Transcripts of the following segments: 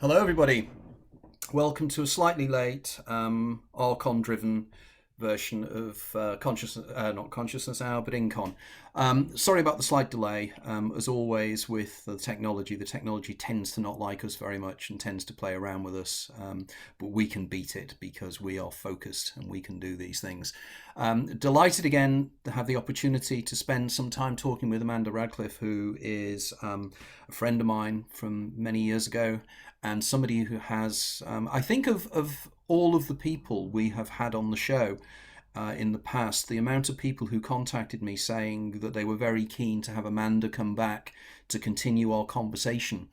Hello, everybody. Welcome to a slightly late Archon-driven version of consciousness, not consciousness hour, but Incon. Sorry about the slight delay. As always, with the technology tends to not like us very much and tends to play around with us. But we can beat it because we are focused and we can do these things. Delighted again to have the opportunity to spend some time talking with Amanda Radcliffe, who is a friend of mine from many years ago and somebody who has, I think, of all of the people we have had on the show in the past, the amount of people who contacted me saying that they were very keen to have Amanda come back to continue our conversation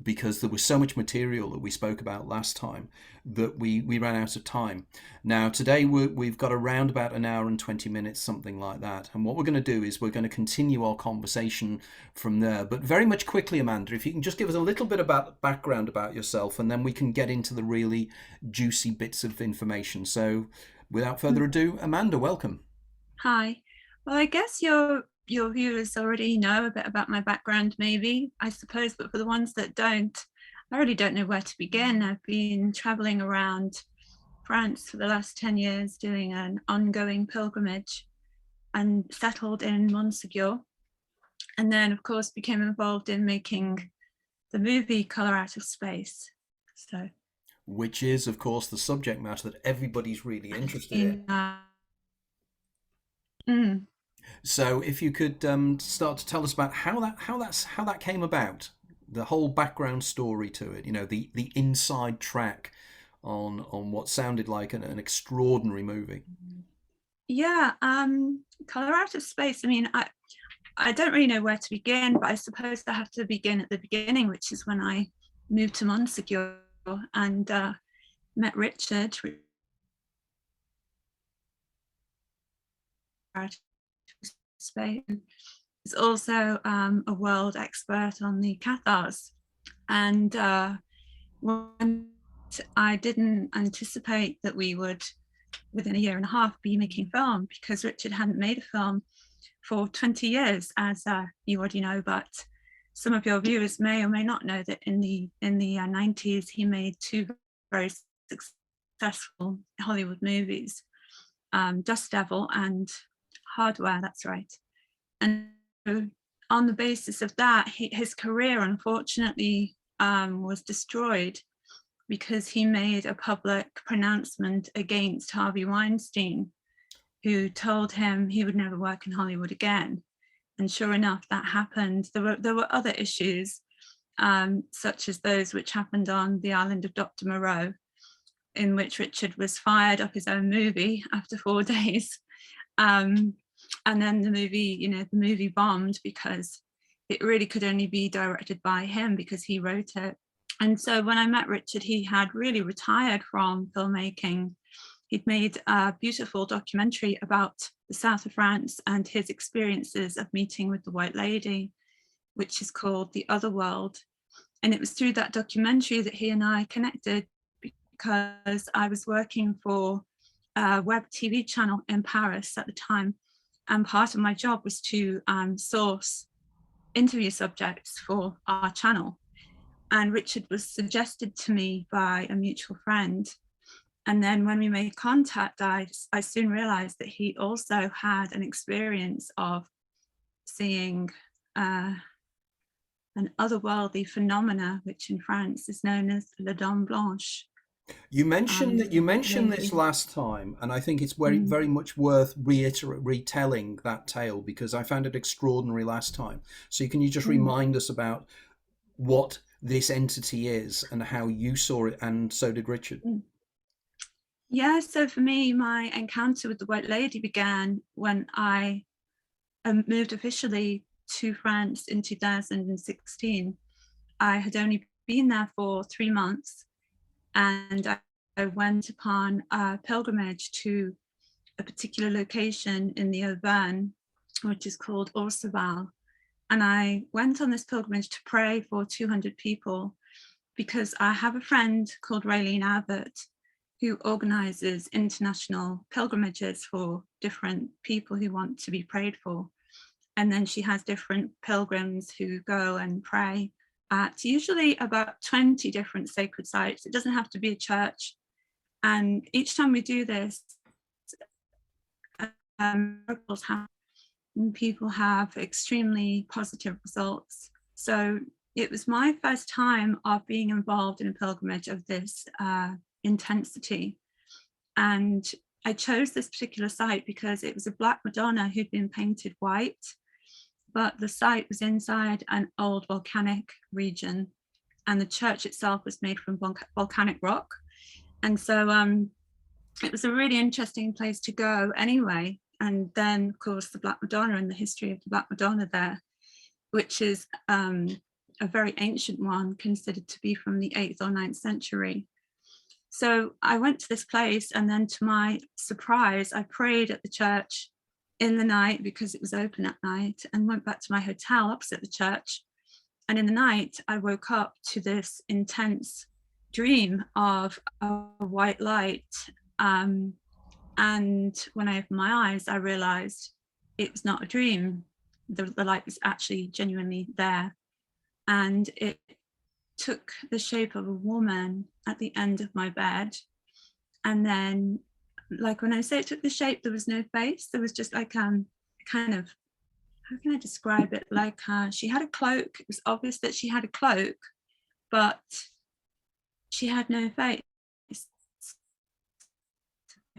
because there was so much material that we spoke about last time that we ran out of time. Now, today we've got around about an hour and 20 minutes, something like that. And what we're going to do is we're going to continue our conversation from there. But very much quickly, Amanda, if you can just give us a little bit about background about yourself, and then we can get into the really juicy bits of information. So without further ado, Amanda, welcome. Hi. Well, I guess your viewers already know a bit about my background, maybe, I suppose, but for the ones that don't, I really don't know where to begin. I've been traveling around France for the last 10 years doing an ongoing pilgrimage and settled in Montsegur. And then, of course, became involved in making the movie Color Out of Space. So, Which is, of course, the subject matter that everybody's really interested in. in, mm, So, if you could start to tell us about how that came about, the whole background story to it. You know, the inside track on what sounded like an extraordinary movie. yeah, Color Out of Space. I mean, I don't really know where to begin, but I suppose I have to begin at the beginning, which is when I moved to Montsegur and met Richard. Spain is also a world expert on the Cathars. And when I didn't anticipate that we would, within a year and a half, be making film because Richard hadn't made a film for 20 years, as you already know, but some of your viewers may or may not know that in the 90s he made two very successful Hollywood movies, Dust Devil and Hardware. That's right. And so on the basis of that, his career unfortunately was destroyed because he made a public pronouncement against Harvey Weinstein, who told him he would never work in Hollywood again. And sure enough, that happened. There were other issues, such as those which happened on the island of Dr. Moreau, in which Richard was fired off his own movie after 4 days. And then the movie bombed because it really could only be directed by him because he wrote it. And so when I met Richard, he had really retired from filmmaking. He'd made a beautiful documentary about the south of France and his experiences of meeting with the White Lady, which is called The Other World. And it was through that documentary that he and I connected because I was working for a web TV channel in Paris at the time. And part of my job was to source interview subjects for our channel. And Richard was suggested to me by a mutual friend. And then when we made contact, I soon realized that he also had an experience of seeing an otherworldly phenomena, which in France is known as la Dame Blanche. You The mentioned this lady. last time, and I think it's very Mm. very much worth retelling that tale because I found it extraordinary last time. So can you just Mm. remind us about what this entity is and how you saw it, and so did Richard? Mm. Yeah, so for me, my encounter with the White Lady began when I moved officially to France in 2016. I had only been there for 3 months, and I went upon a pilgrimage to a particular location in the Auvergne, which is called Orseval. And I went on this pilgrimage to pray for 200 people because I have a friend called Raylene Abbott who organizes international pilgrimages for different people who want to be prayed for. And then she has different pilgrims who go and pray at usually about 20 different sacred sites. It doesn't have to be a church. And each time we do this, miracles happen and people have extremely positive results. So it was my first time of being involved in a pilgrimage of this intensity. And I chose this particular site because it was a Black Madonna who'd been painted white, but the site was inside an old volcanic region, and the church itself was made from volcanic rock. And so it was a really interesting place to go anyway. And then, of course, the Black Madonna and the history of the Black Madonna there, which is a very ancient one, considered to be from the 8th or 9th century. So I went to this place, and then to my surprise, I prayed at the church in the night because it was open at night, and went back to my hotel opposite the church. And in the night, I woke up to this intense dream of a white light. And when I opened my eyes, I realized it was not a dream. The light was actually genuinely there. And it took the shape of a woman at the end of my bed. And then, like when I say it took the shape, there was no face. There was just like kind of, how can I describe it? Like she had a cloak. It was obvious that she had a cloak, but she had no face,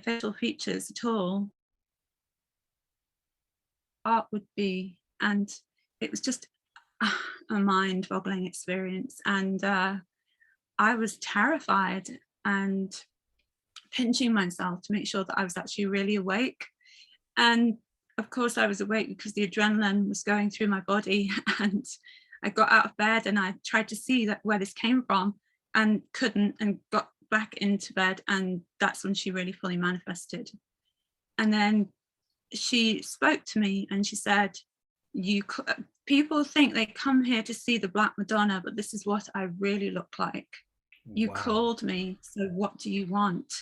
facial features at all. Art would be, and it was just a mind-boggling experience. And I was terrified and pinching myself to make sure that I was actually really awake. And of course I was awake because the adrenaline was going through my body, and I got out of bed and I tried to see where this came from and couldn't, and got back into bed, and that's when she really fully manifested. And then she spoke to me and she said, people think they come here to see the Black Madonna, but this is what I really look like. You called me, so what do you want?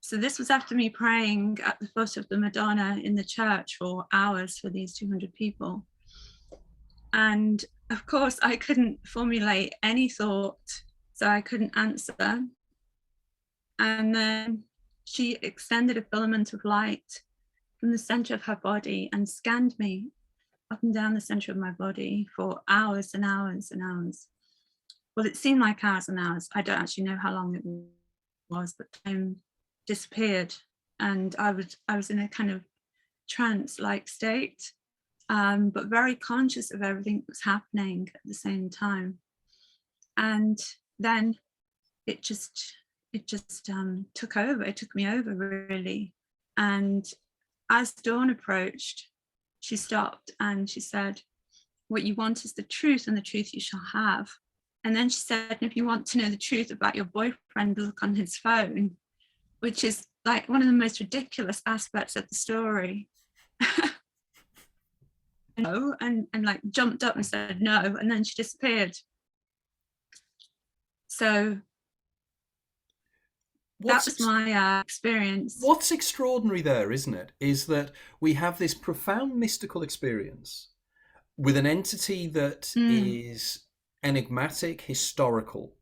So this was after me praying at the foot of the Madonna in the church for hours for these 200 people. And of course I couldn't formulate any thought, so I couldn't answer. And then she extended a filament of light from the center of her body and scanned me up and down the center of my body for hours and hours and hours. Well, it seemed like hours and hours. I don't actually know how long it was, but time disappeared, and I was in a kind of trance-like state, but very conscious of everything that was happening at the same time. And then it just took over. It took me over, really. And as dawn approached, she stopped and she said, "What you want is the truth, and the truth you shall have." And then she said, "If you want to know the truth about your boyfriend, look on his phone," which is like one of the most ridiculous aspects of the story. No, and like jumped up and said no, and then she disappeared. So that was my experience. What's extraordinary there, isn't it, is that we have this profound mystical experience with an entity that is enigmatic, historical,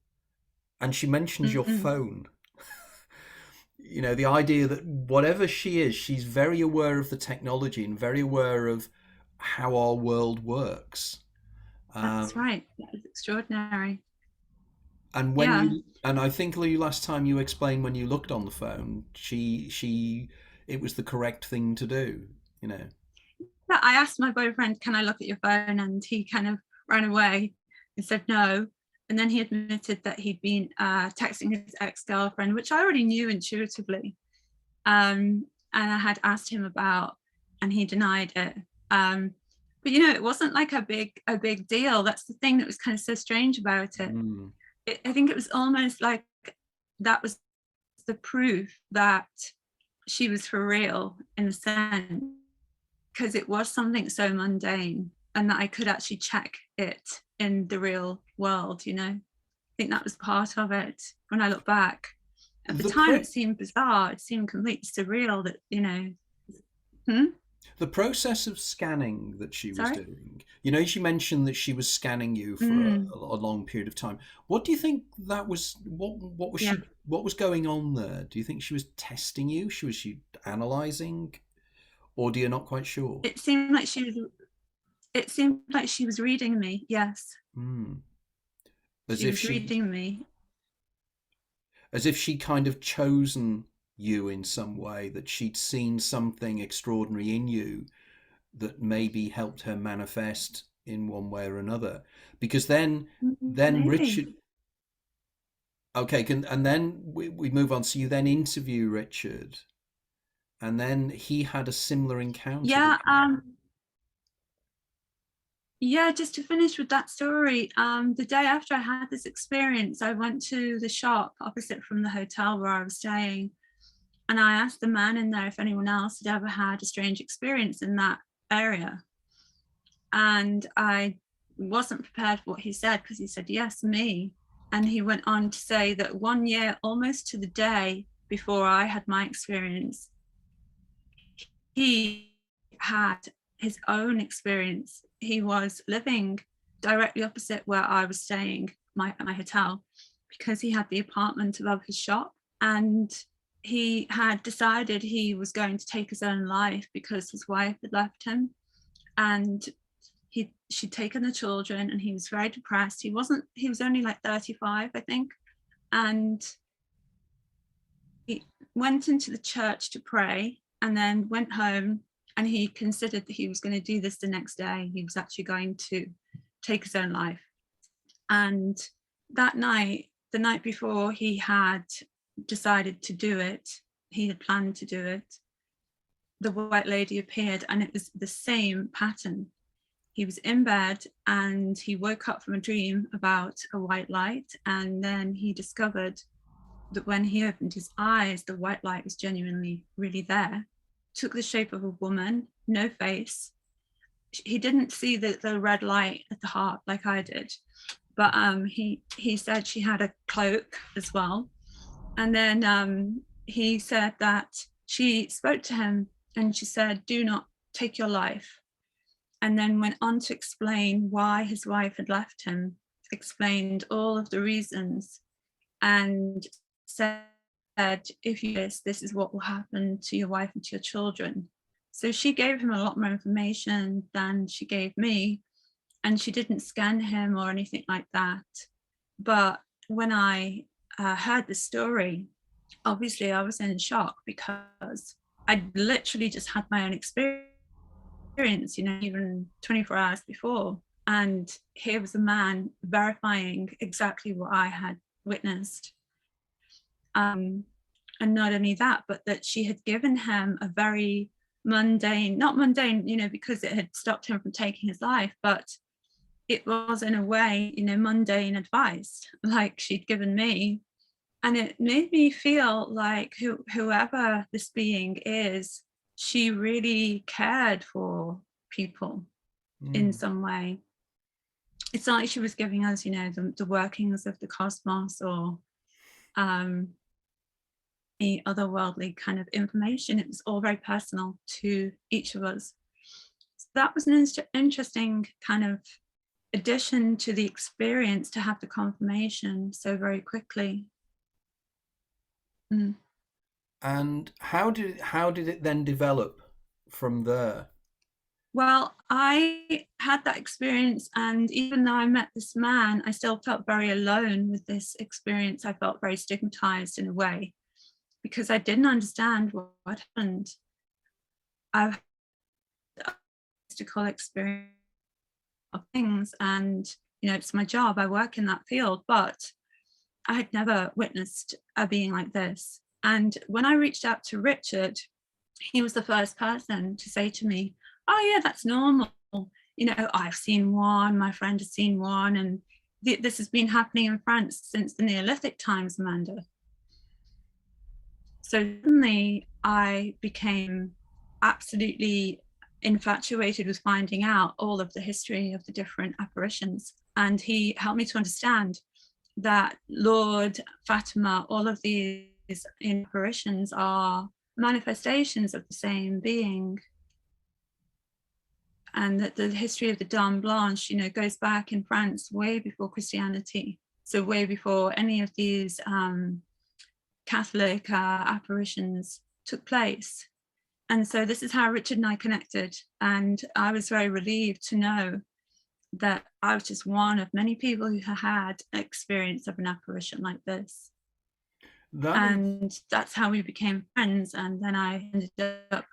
and she mentions your phone. You know, the idea that whatever she is, she's very aware of the technology and very aware of how our world works. That's right. That is extraordinary. And and I think last time you explained when you looked on the phone, it was the correct thing to do, you know. I asked my boyfriend, "Can I look at your phone?" And he kind of ran away and said no. And then he admitted that he'd been texting his ex-girlfriend, which I already knew intuitively. And I had asked him about, and he denied it. But you know, it wasn't like a big deal. That's the thing that was kind of so strange about it. I think it was almost like that was the proof that she was for real, in a sense, because it was something so mundane, and that I could actually check it in the real world, you know. I think that was part of it when I look back. At the time, it seemed bizarre. It seemed completely surreal that, you know. The process of scanning that she was Sorry. doing, you know, she mentioned that she was scanning you for Mm, a long period of time. What do you think that was? What was yeah. she? What was going on there? Do you think she was testing you? Was she analyzing, or do you not quite sure? It seemed like she was. It seemed like she was reading me. Yes, Hmm. As she if was she, reading me. as if she kind of chosen you in some way, that she'd seen something extraordinary in you that maybe helped her manifest in one way or another. Because then Maybe. Richard, okay, and then we move on. So you then interview Richard, and then he had a similar encounter, Yeah. did he? Yeah. Just to finish with that story. The day after I had this experience, I went to the shop opposite from the hotel where I was staying, and I asked the man in there if anyone else had ever had a strange experience in that area. And I wasn't prepared for what he said, because he said, "Yes, me." And he went on to say that 1 year, almost to the day before I had my experience, he had his own experience. He was living directly opposite where I was staying, my hotel, because he had the apartment above his shop. And he had decided he was going to take his own life because his wife had left him. And she'd taken the children, and he was very depressed. He was only like 35, I think. And he went into the church to pray, and then went home, and he considered that he was going to do this the next day. He was actually going to take his own life. And that night, the night before he had decided to do it, he had planned to do it, the white lady appeared, and it was the same pattern. He was in bed, and he woke up from a dream about a white light, and then he discovered that when he opened his eyes, the white light was genuinely really there. Took the shape of a woman, no face. He didn't see the red light at the heart like I did, but he said she had a cloak as well. And then he said that she spoke to him, and she said, "Do not take your life." And then went on to explain why his wife had left him, explained all of the reasons, and said, "If you do this is what will happen to your wife and to your children." So she gave him a lot more information than she gave me, and she didn't scan him or anything like that. But when I heard the story, obviously I was in shock, because I literally just had my own experience, even 24 hours before. And here was a man verifying exactly what I had witnessed. Um, and not only that, but that she had given him a very mundane, not mundane, because it had stopped him from taking his life, but it was in a way, mundane advice like she'd given me. And it made me feel like whoever this being is, she really cared for people in Mm. some way. It's not like she was giving us, the workings of the cosmos, or um, any otherworldly kind of information. It was all very personal to each of us. So that was an interesting kind of addition to the experience, to have the confirmation so very quickly. Mm. And how did it then develop from there? Well, I had that experience, and even though I met this man, I still felt very alone with this experience. I felt very stigmatized in a way, because I didn't understand what happened. I've had a mystical experience of things, and it's my job. I work in that field, but I had never witnessed a being like this. And when I reached out to Richard, he was the first person to say to me, "Oh yeah, that's normal. I've seen one, my friend has seen one, and this has been happening in France since the Neolithic times, Amanda." So suddenly I became absolutely infatuated with finding out all of the history of the different apparitions. And he helped me to understand that Lord, Fatima, all of these apparitions are manifestations of the same being. and that the history of the Dame Blanche, goes back in France way before Christianity. So way before any of these Catholic apparitions took place. And so this is how Richard and I connected. And I was very relieved to know that I was just one of many people who had experience of an apparition like this. And that's how we became friends. And then I ended up.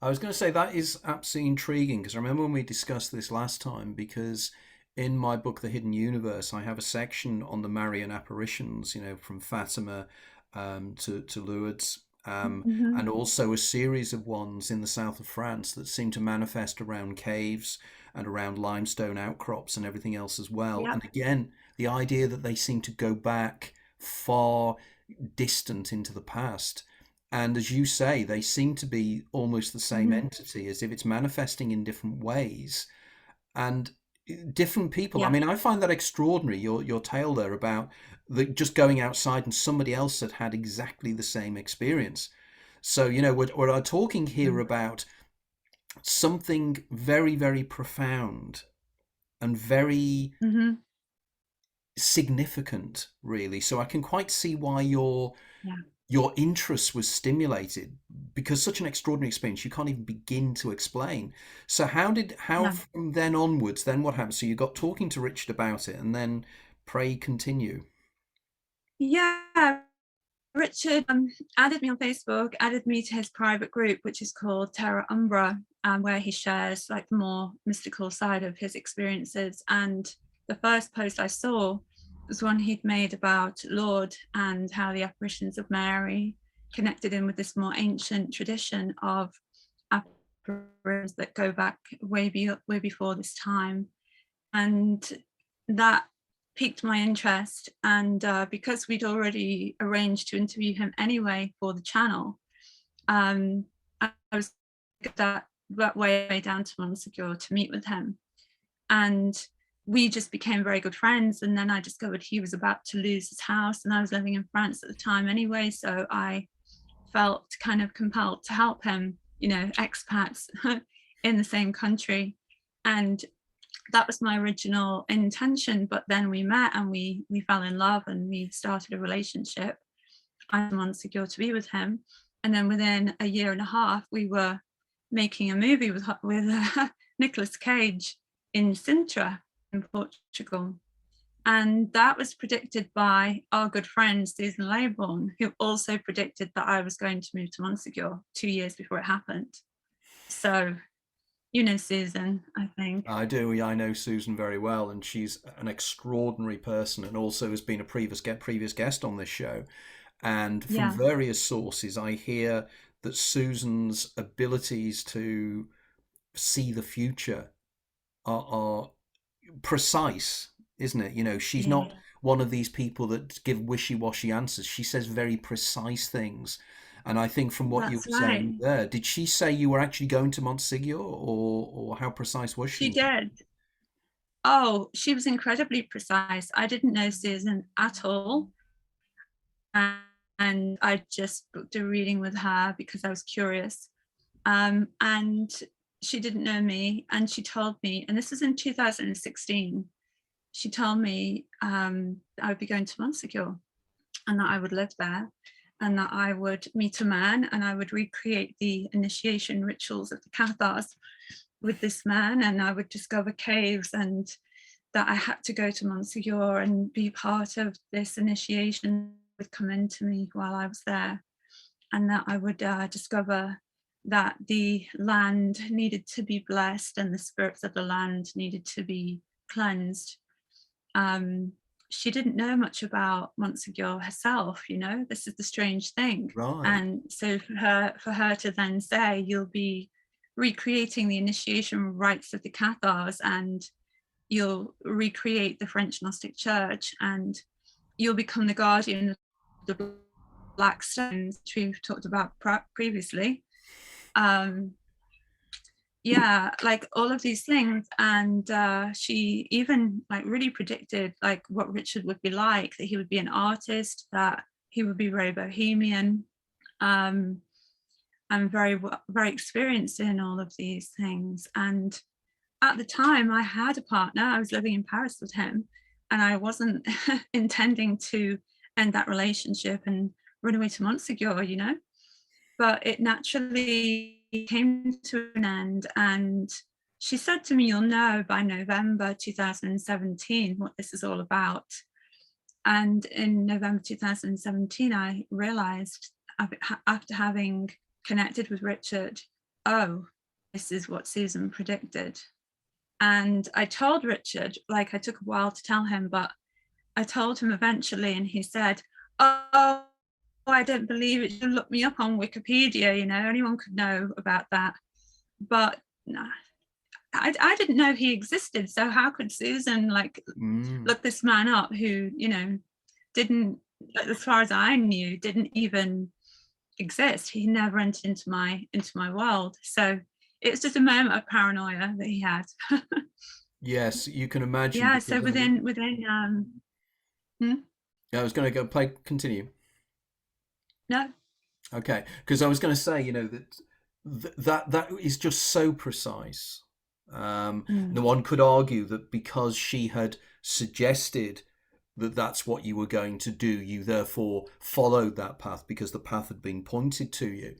I was going to say that is absolutely intriguing, because I remember when we discussed this last time, because in my book The Hidden Universe I have a section on the Marian apparitions, from Fatima to Lourdes, and also a series of ones in the south of France that seem to manifest around caves and around limestone outcrops and everything else as well. Yep. And again, the idea that they seem to go back far distant into the past. And as you say, they seem to be almost the same entity, as if it's manifesting in different ways and different people. I Yeah. mean, I find that extraordinary, your tale there about just going outside and somebody else had exactly the same experience. So, we're talking here about something very, very profound and very significant, really. So I can quite see why your interest was stimulated, because such an extraordinary experience you can't even begin to explain. So from then onwards, then what happened? So you got talking to Richard about it, and then pray continue. Yeah, Richard added me on Facebook, added me to his private group, which is called Terra Umbra, where he shares like the more mystical side of his experiences. And the first post I saw was one he'd made about Lourdes and how the apparitions of Mary connected in with this more ancient tradition of apparitions that go back way before this time. And that piqued my interest. And because we'd already arranged to interview him anyway for the channel, I was that way down to Montsegur to meet with him. And we just became very good friends. And then I discovered he was about to lose his house, and I was living in France at the time anyway. So I felt kind of compelled to help him, expats in the same country. And that was my original intention. But then we met and we fell in love and we started a relationship. I was Montsegur to be with him. And then within a year and a half, we were making a movie with Nicolas Cage in Sintra in Portugal. And that was predicted by our good friend Susan Laybourne, who also predicted that I was going to move to Montsegur 2 years before it happened. So, Susan, I think. I do. Yeah, I know Susan very well, and she's an extraordinary person, and also has been a previous guest on this show. And from various sources, I hear that Susan's abilities to see the future are precise, isn't it? She's not one of these people that give wishy-washy answers. She says very precise things. And I think from what you were saying there, did she say you were actually going to Montsegur, or how precise was she? She did. Oh, she was incredibly precise. I didn't know Susan at all. And I just booked a reading with her because I was curious. And she didn't know me, and she told me, and this was in 2016, she told me I would be going to Montsegur and that I would live there and that I would meet a man and I would recreate the initiation rituals of the Cathars with this man, and I would discover caves, and that I had to go to Montsegur and be part of this initiation that would come into me while I was there, and that I would discover that the land needed to be blessed and the spirits of the land needed to be cleansed. She didn't know much about Montsegur herself, this is the strange thing. Right. And so for her to then say, you'll be recreating the initiation rites of the Cathars, and you'll recreate the French Gnostic Church, and you'll become the guardian of the black stones, which we've talked about previously. Like all of these things. And she even like really predicted like what Richard would be like, that he would be an artist, that he would be very bohemian, I'm very experienced in all of these things. And at the time, I had a partner. I was living in Paris with him, and I wasn't intending to end that relationship and run away to Montsegur, you know. But it naturally came to an end, and she said to me, "You'll know by November 2017 what this is all about." And in November 2017, I realized, after having connected with Richard, oh, this is what Susan predicted. And I told Richard, like, I took a while to tell him, but I told him eventually, and he said, "Oh, I don't believe it. You look me up on Wikipedia, you know, anyone could know about that." But no, I didn't know he existed. So how could Susan look this man up who, you know, didn't, as far as I knew, didn't even exist. He never entered into my world. So it was just a moment of paranoia that he had. Yes, you can imagine. Yeah. Because, So I was going to continue. No. Okay, because I was going to say, you know, that is just so precise. No one could argue that because she had suggested that that's what you were going to do, you therefore followed that path because the path had been pointed to you.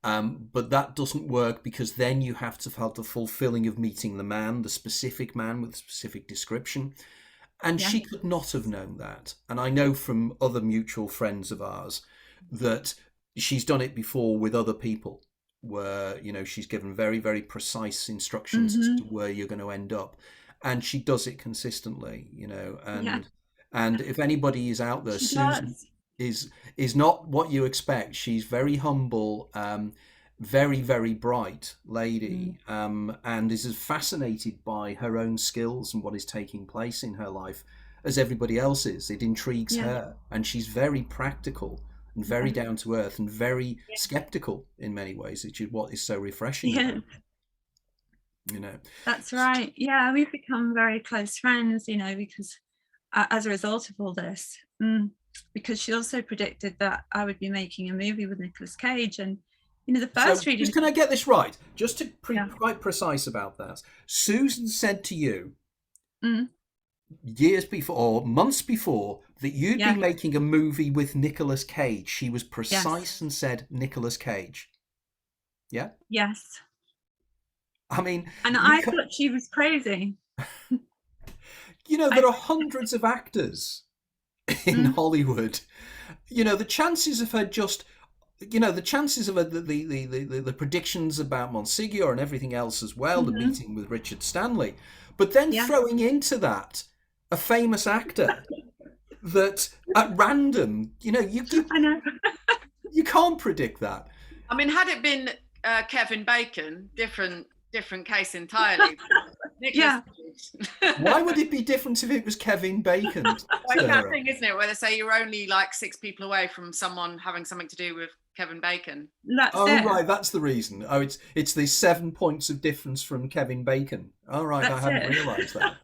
But that doesn't work, because then you have to have the fulfilling of meeting the man, the specific man with a specific description. And Yeah. she could not have known that. And I know from other mutual friends of ours that she's done it before with other people, where, you know, she's given very, very precise instructions as to where you're going to end up. And she does it consistently, you know, and if anybody is out there, Susan is not what you expect. She's very humble, very, very bright lady, and is as fascinated by her own skills and what is taking place in her life as everybody else is. It intrigues her, and she's very practical and very down to earth and very skeptical in many ways, which is what is so refreshing about her, you know. That's right. Yeah, we've become very close friends, you know, because as a result of all this, because she also predicted that I would be making a movie with Nicolas Cage. And, you know, the first reading. Can I get this right? Just to be quite precise about that, Susan said to you years before, or months before, that you'd be making a movie with Nicolas Cage. She was precise and said Nicolas Cage. Yeah? Yes. I mean, and I thought she was crazy. You know, there are hundreds of actors in Hollywood. You know, the chances of her just, you know, the chances of the predictions about Montsegur and everything else as well, the meeting with Richard Stanley, but then throwing into that a famous actor that at random, you know, I know. You can't predict that. I mean, had it been Kevin Bacon, different case entirely. Why would it be different if it was Kevin Bacon? It's that thing, isn't it, where they say you're only like 6 people away from someone having something to do with Kevin Bacon. That's it. Right, that's the reason. Oh, it's the 7 points of difference from Kevin Bacon. All right, I hadn't realised that.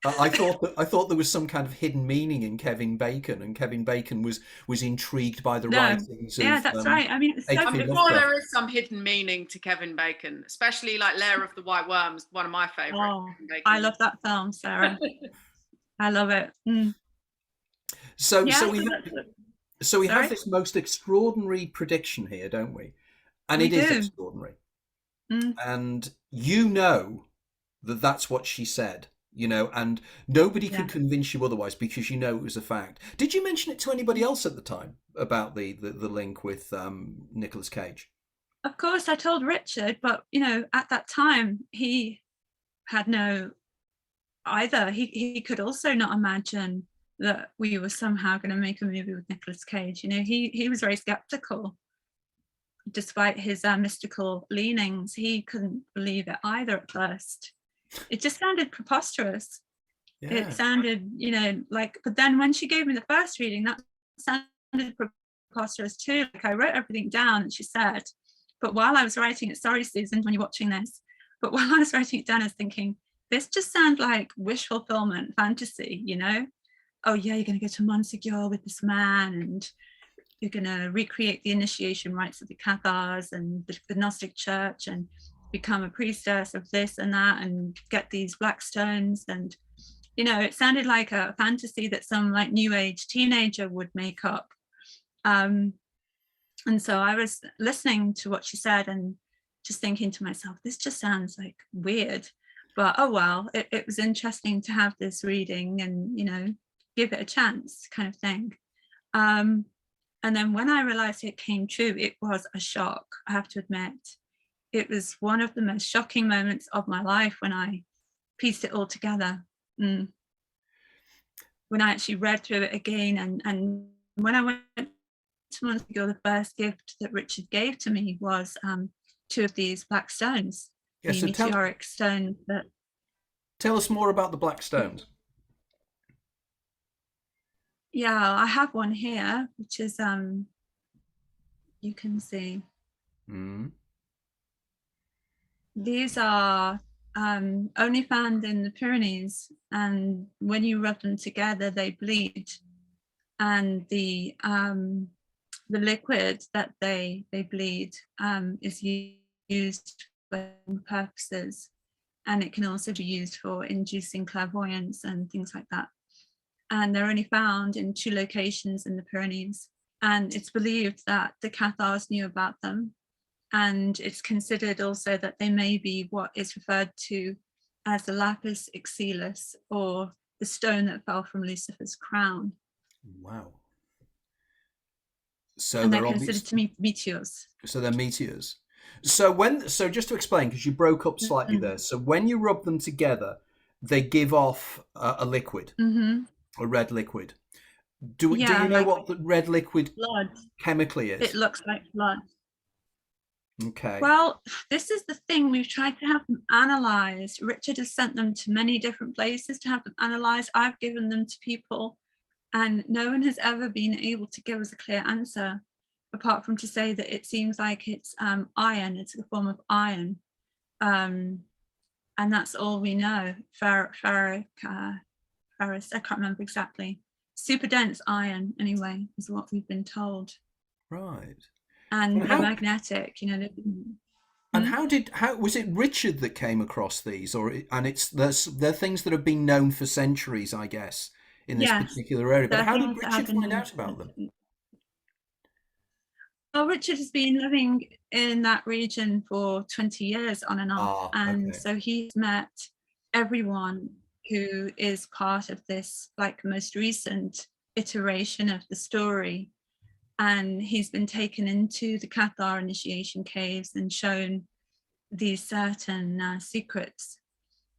I thought there was some kind of hidden meaning in Kevin Bacon, and Kevin Bacon was intrigued by the writings. That's right. I mean, I'm sure there is some hidden meaning to Kevin Bacon, especially like Lair of the White Worms, one of my favourites. Oh, I love that film, Sarah. I love it. So we have this most extraordinary prediction here, don't we? And it is extraordinary. And you know that that's what she said. You know, and nobody could convince you otherwise, because you know it was a fact. Did you mention it to anybody else at the time about the link with Nicolas Cage? Of course, I told Richard, but, you know, at that time he had no either. He could also not imagine that we were somehow going to make a movie with Nicolas Cage. You know, he was very skeptical, despite his mystical leanings. He couldn't believe it either at first. It just sounded preposterous. It sounded, you know, like, but then when she gave me the first reading, that sounded preposterous too. Like, I wrote everything down and she said, but while I was writing it, sorry, Susan, when you're watching this, but while I was writing it down, I was thinking, this just sounds like wish fulfillment fantasy, you know? Oh yeah, you're going to go to Montsegur with this man, and you're going to recreate the initiation rites of the Cathars and the Gnostic Church and become a priestess of this and that and get these black stones. And, you know, it sounded like a fantasy that some like new age teenager would make up. And so I was listening to what she said and just thinking to myself, this just sounds like weird, but oh well, it was interesting to have this reading and, you know, give it a chance kind of thing. And then when I realized it came true, it was a shock, I have to admit. It was one of the most shocking moments of my life when I pieced it all together. When I actually read through it again, and when I went to months ago, the first gift that Richard gave to me was 2 of these black stones, Yeah, the so meteoric stones that. Tell us more about the black stones. Yeah, I have one here, which is you can see. These are only found in the Pyrenees, and when you rub them together, they bleed. And the liquid that they bleed is used for purposes, and it can also be used for inducing clairvoyance and things like that. And they're only found in 2 locations in the Pyrenees. And it's believed that the Cathars knew about them. And it's considered also that they may be what is referred to as the lapis exilus, or the stone that fell from Lucifer's crown. Wow. So and they're considered to be meteors. So they're meteors. So just to explain, because you broke up slightly there. So when you rub them together, they give off a liquid, a red liquid. Do you know like what the red liquid blood chemically is? It looks like blood. Okay. Well, this is the thing. We've tried to have them analysed. Richard has sent them to many different places to have them analysed. I've given them to people, and no one has ever been able to give us a clear answer, apart from to say that it seems like it's iron. It's a form of iron, and that's all we know. Ferrous, I can't remember exactly. Super dense iron, anyway, is what we've been told. Right. And they're magnetic, you know. And how was it Richard that came across these, they're things that have been known for centuries, I guess, in this particular area. But how did Richard find out about them? Well, Richard has been living in that region for 20 years on and off, so he's met everyone who is part of this, like, most recent iteration of the story. And he's been taken into the Cathar initiation caves and shown these certain secrets,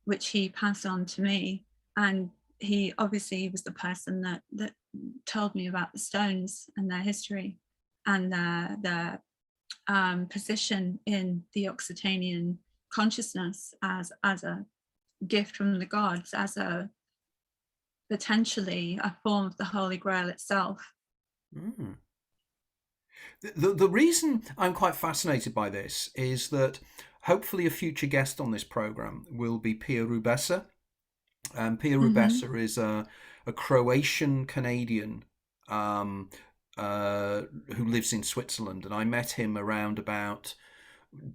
which he passed on to me. And he obviously was the person that told me about the stones and their history and their position in the Occitanian consciousness as a gift from the gods, as a potentially a form of the Holy Grail itself. The reason I'm quite fascinated by this is that hopefully a future guest on this program will be Pia Rubesa. Pia Rubesa is a Croatian Canadian who lives in Switzerland, and I met him around about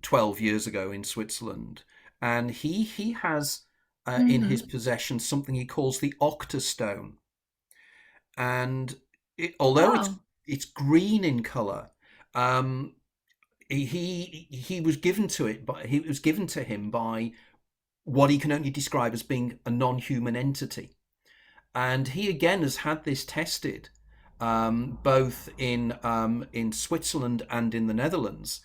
12 years ago in Switzerland, and he has in his possession something he calls the Octastone, and although it's green in color, he was given to him by what he can only describe as being a non-human entity, and he again has had this tested both in Switzerland and in the Netherlands,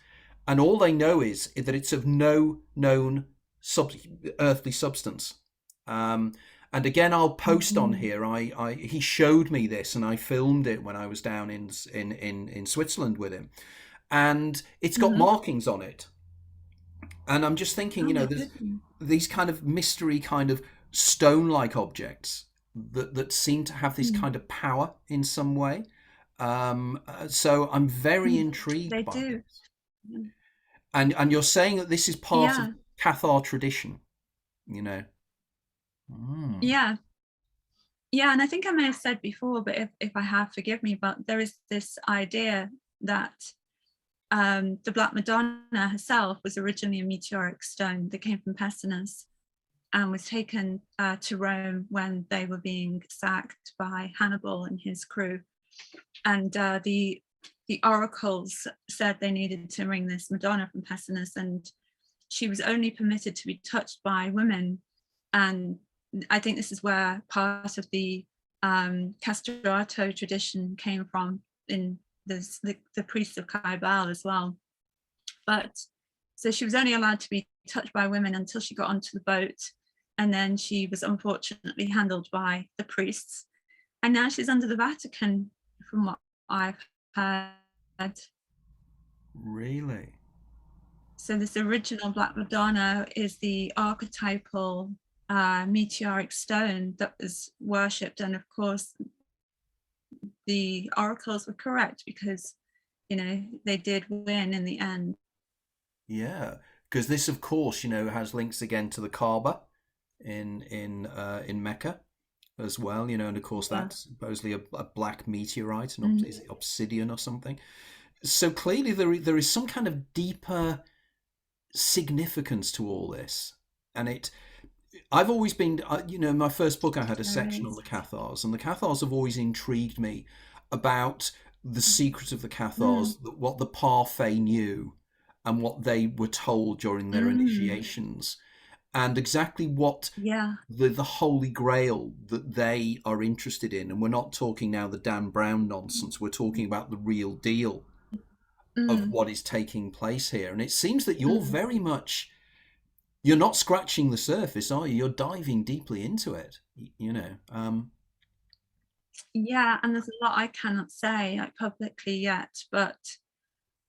and all they know is that it's of no known earthly substance. And again, I'll post on here. He showed me this, and I filmed it when I was down in Switzerland with him, and it's got markings on it. And I'm just thinking, there's these kind of mystery, kind of stone-like objects that seem to have this kind of power in some way. So I'm very intrigued by this. And you're saying that this is part of Cathar tradition, Yeah. Yeah, and I think I may have said before, but if I have, forgive me, but there is this idea that the Black Madonna herself was originally a meteoric stone that came from Pessinus and was taken to Rome when they were being sacked by Hannibal and his crew. And the oracles said they needed to bring this Madonna from Pessinus, and she was only permitted to be touched by women. And I think this is where part of the castrato tradition came from in the priests of Kaibal as well. But so she was only allowed to be touched by women until she got onto the boat. And then she was unfortunately handled by the priests. And now she's under the Vatican, from what I've heard. Really? So this original Black Madonna is the archetypal meteoric stone that was worshipped. And of course, the oracles were correct because, you know, they did win in the end. Yeah, because this, of course, has links again to the Kaaba in Mecca as well. And of course Yeah. that's supposedly a black meteorite, Mhm. is it obsidian or something? So clearly there is some kind of deeper significance to all this, and I've always been, in my first book I had a There section on is. the Cathars, and the Cathars have always intrigued me about the secret of the Mm. Cathars, what the Parfait knew and what they were told during their Mm. initiations, and exactly what Yeah. the Holy Grail that they are interested in. And we're not talking now the Dan Brown nonsense, we're talking about the real deal of Mm. what is taking place here. And it seems that you're Mm. very much, you're not scratching the surface, are you? You're diving deeply into it. Yeah, and there's a lot I cannot say like publicly yet, but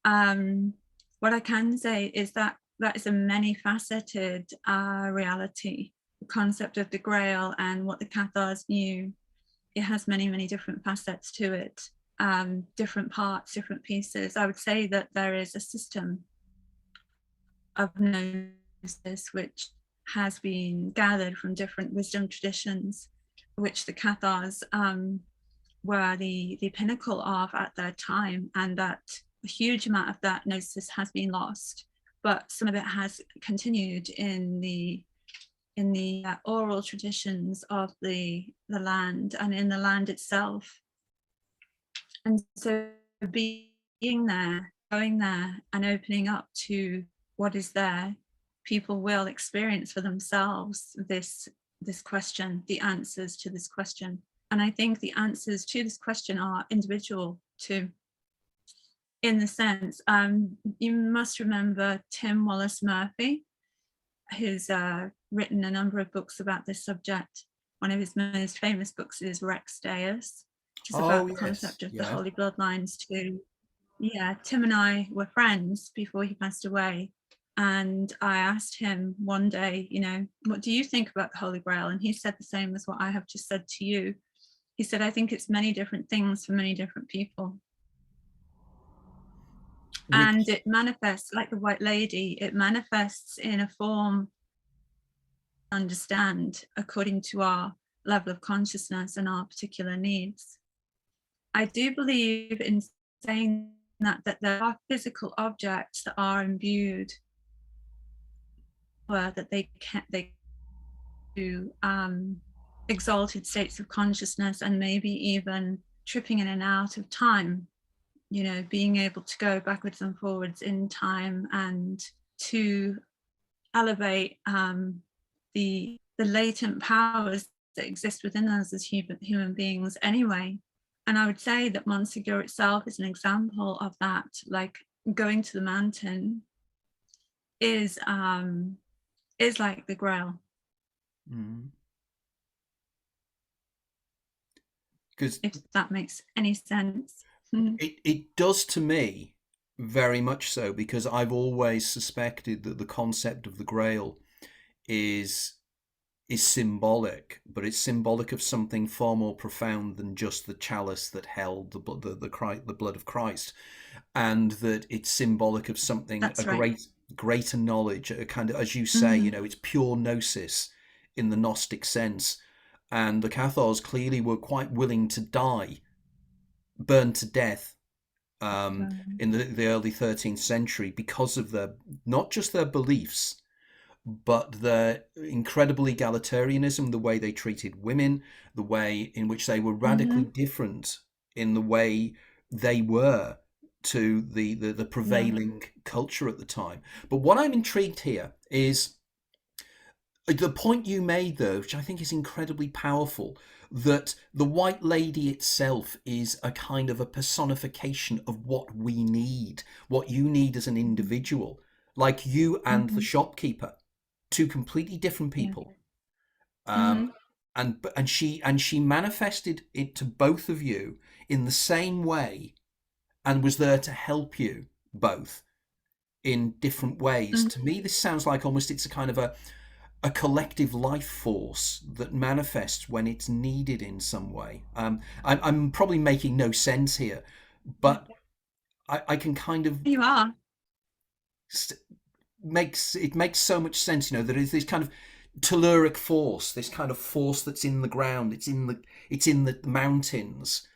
um, what I can say is that that is a many-faceted reality. The concept of the Grail and what the Cathars knew, it has many, many different facets to it, different parts, different pieces. I would say that there is a system of gnosis which has been gathered from different wisdom traditions, which the Cathars were the pinnacle of at their time, and that a huge amount of that gnosis has been lost, but some of it has continued in the oral traditions of the land and in the land itself. And so being there, going there and opening up to what is there, people will experience for themselves this question, the answers to this question. And I think the answers to this question are individual too, in the sense, you must remember Tim Wallace Murphy, who's written a number of books about this subject. One of his most famous books is Rex Deus, which is Oh about the yes, concept of the yeah. holy bloodlines too. Yeah, Tim and I were friends before he passed away. And I asked him one day, what do you think about the Holy Grail? And he said the same as what I have just said to you. He said, I think it's many different things for many different people. And Which it manifests like the White Lady, it manifests in a form understand according to our level of consciousness and our particular needs. I do believe in saying that there are physical objects that are imbued, that they do exalted states of consciousness and maybe even tripping in and out of time, being able to go backwards and forwards in time and to elevate the latent powers that exist within us as human beings anyway. And I would say that Montsegur itself is an example of that. Like going to the mountain is like the Grail. because If that makes any sense. it does to me, very much so, because I've always suspected that the concept of the Grail is symbolic, but it's symbolic of something far more profound than just the chalice that held the blood of Christ, and that it's symbolic of something, a That's right. greater knowledge, a kind of, as you say, Mhm. it's pure gnosis in the Gnostic sense, and the Cathars clearly were quite willing to die, burned to death, in the early 13th century because of their, not just their beliefs, but their incredible egalitarianism, the way they treated women, the way in which they were radically different in the way they were to the prevailing culture at the time. But what I'm intrigued here is the point you made, though, which I think is incredibly powerful, that the White Lady itself is a kind of a personification of what we need, what you need as an individual, like you and the shopkeeper, two completely different people. And she manifested it to both of you in the same way, and was there to help you both in different ways. To me, this sounds like almost it's a kind of a collective life force that manifests when it's needed in some way. I'm probably making no sense here, but I can kind of, You are. makes so much sense, you know, that it's this kind of telluric force, this kind of force that's in the ground, it's in the mountains,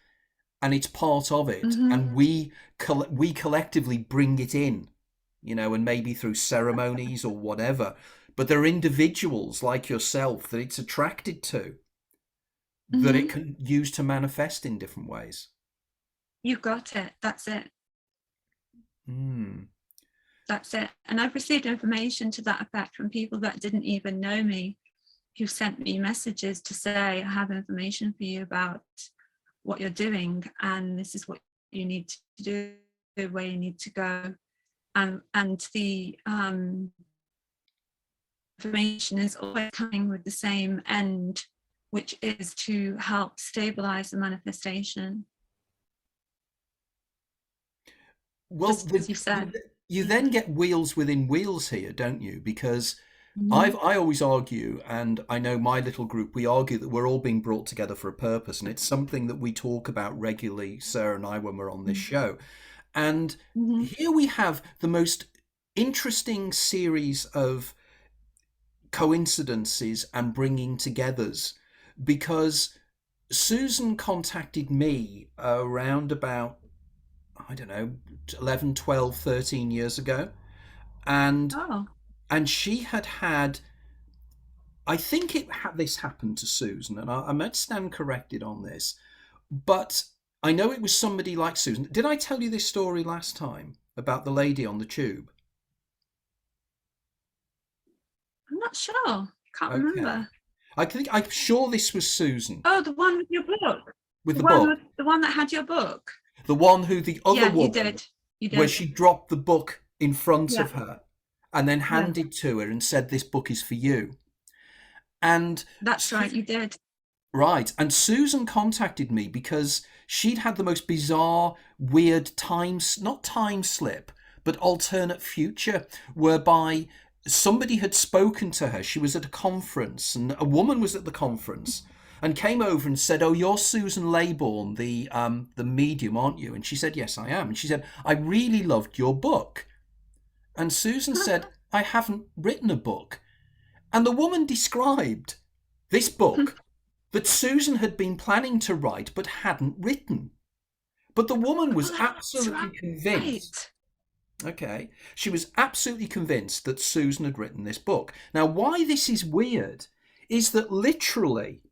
and it's part of it, and we collectively bring it in, you know, and maybe through ceremonies or whatever. But there are individuals like yourself that it's attracted to, that it can use to manifest in different ways. You got it. That's it. That's it. And I've received information to that effect from people that didn't even know me, who sent me messages to say, I have information for you about what you're doing, and this is what you need to do, where you need to go. And the information is always coming with the same end, which is to help stabilize the manifestation. Well, as you said, you then get wheels within wheels here, don't you? Because I always argue, and I know my little group, we argue that we're all being brought together for a purpose, and it's something that we talk about regularly, Sarah and I, when we're on this show. And here we have the most interesting series of coincidences and bringing togethers, because Susan contacted me around about, I don't know, 11, 12, 13 years ago. And she had, I think this happened to Susan, and I might stand corrected on this, but I know it was somebody like Susan. Did I tell you this story last time about the lady on the tube? I'm not sure. Can't remember. I'm sure this was Susan. Oh, the one with your book. With the book. The one that had your book. The one who the other woman. You did. Where she dropped the book in front of her and then handed to her and said, "This book is for you." And that's right, you did. Right. And Susan contacted me because she'd had the most bizarre, weird not time slip, but alternate future, whereby somebody had spoken to her. She was at a conference, and a woman was at the conference and came over and said, "Oh, you're Susan Laybourne, the medium, aren't you?" And she said, "Yes, I am." And she said, "I really loved your book." And Susan said, "I haven't written a book." And the woman described this book that Susan had been planning to write but hadn't written. But the woman was absolutely convinced. Okay. She was absolutely convinced that Susan had written this book. Now, why this is weird is that literally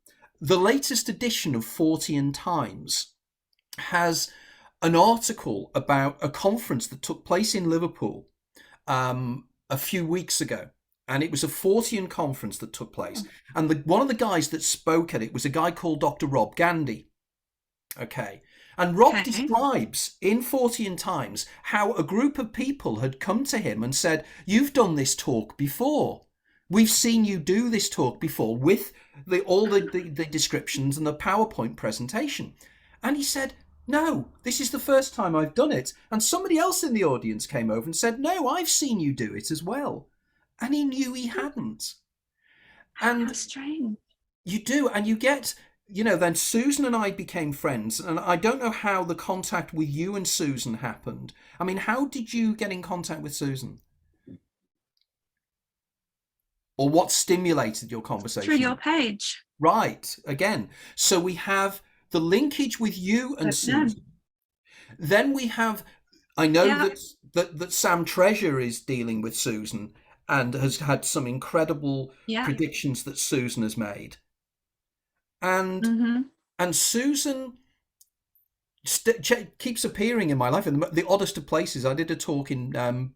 the latest edition of Fortean Times has an article about a conference that took place in Liverpool a few weeks ago. And it was a Fortean conference that took place. And one of the guys that spoke at it was a guy called Dr. Rob Gandy. Okay. And Rob describes in Fortean Times how a group of people had come to him and said, "You've done this talk before. We've seen you do this talk before with all the descriptions and the PowerPoint presentation." And he said, "No, this is the first time I've done it." And somebody else in the audience came over and said, "No, I've seen you do it as well." And he knew he hadn't. And how strange. You do, and you get, then Susan and I became friends, and I don't know how the contact with you and Susan happened. I mean, how did you get in contact with Susan? Or what stimulated your conversation? Through your page. Right. Again. So we have the linkage with you and But no, Susan. Then we have, I know yeah, that Sam Treasure is dealing with Susan and has had some incredible yeah, predictions that Susan has made. And mm-hmm, Susan keeps appearing in my life in the oddest of places. I did a talk in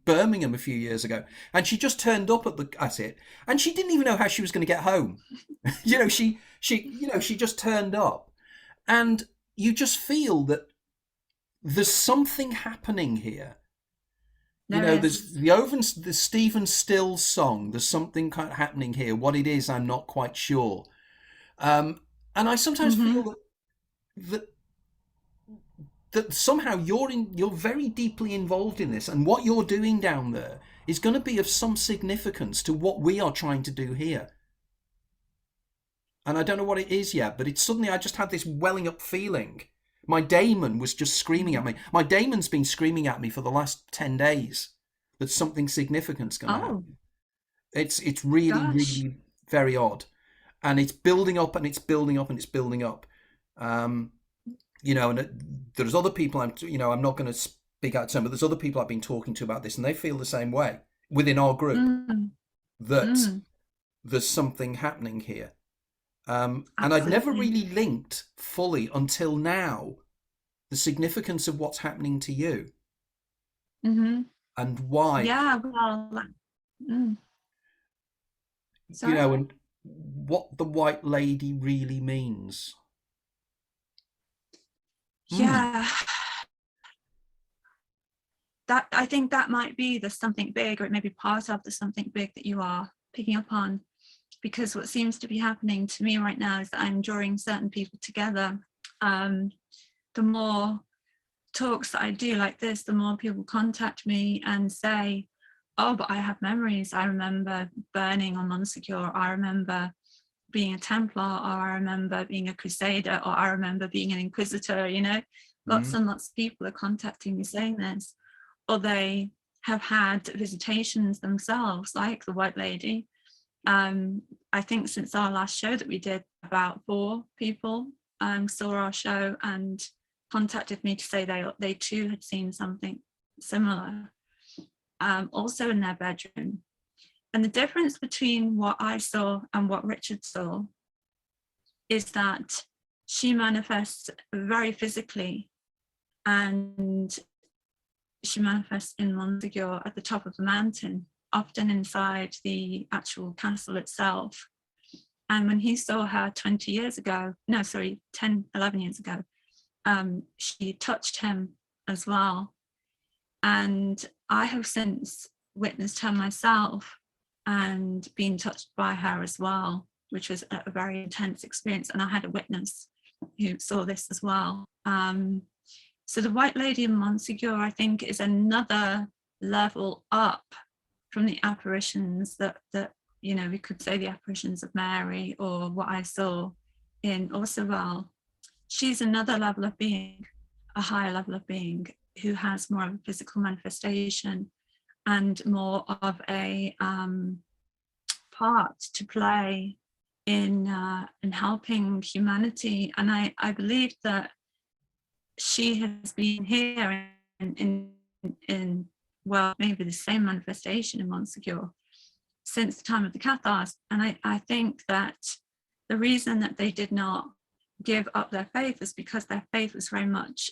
Birmingham a few years ago, and she just turned up at it, and she didn't even know how she was going to get home. She just turned up, and you just feel that there's something happening here. there There's is. the Stephen Stills song. There's something kind of happening here. What it is, I'm not quite sure. Um, and I sometimes Mm-hmm. feel that that somehow you're very deeply involved in this, and what you're doing down there is going to be of some significance to what we are trying to do here. And I don't know what it is yet, but it's suddenly I just had this welling up feeling. My daemon was just screaming at me. My daemon's been screaming at me for the last 10 days that something significant's going to Oh, happen. It's really, gosh. really very odd, and it's building up and it's building up and it's building up. Um, and there's other people I'm not going to speak out of turn, but there's other people I've been talking to about this, and they feel the same way within our group, Mm, that mm, there's something happening here. And I'd never absolutely. really linked fully until now the significance of what's happening to you Mm-hmm. and why, Yeah, well, mm, sorry. and what the White Lady really means. Mm. Yeah, that I think that might be the something big, or it may be part of the something big that you are picking up on. Because what seems to be happening to me right now is that I'm drawing certain people together. The more talks that I do like this, the more people contact me and say, oh, but I have memories. I remember burning on Montsegur. I remember being a Templar, or I remember being a Crusader, or I remember being an Inquisitor, Lots Mm. and lots of people are contacting me saying this. Or they have had visitations themselves, like the White Lady. I think since our last show that we did, about 4 people saw our show and contacted me to say they too had seen something similar, also in their bedroom. And the difference between what I saw and what Richard saw is that she manifests very physically, and she manifests in Montsegur at the top of the mountain, often inside the actual castle itself. And when he saw her 10, 11 years ago, she touched him as well. And I have since witnessed her myself and been touched by her as well, which was a very intense experience. And I had a witness who saw this as well. So the White Lady in Montsegur, I think, is another level up from the apparitions that we could say the apparitions of Mary, or what I saw in Orseval. She's another level of being, a higher level of being, who has more of a physical manifestation and more of a part to play in helping humanity. And I believe that she has been here in well, maybe the same manifestation in Montsegur since the time of the Cathars. And I think that the reason that they did not give up their faith is because their faith was very much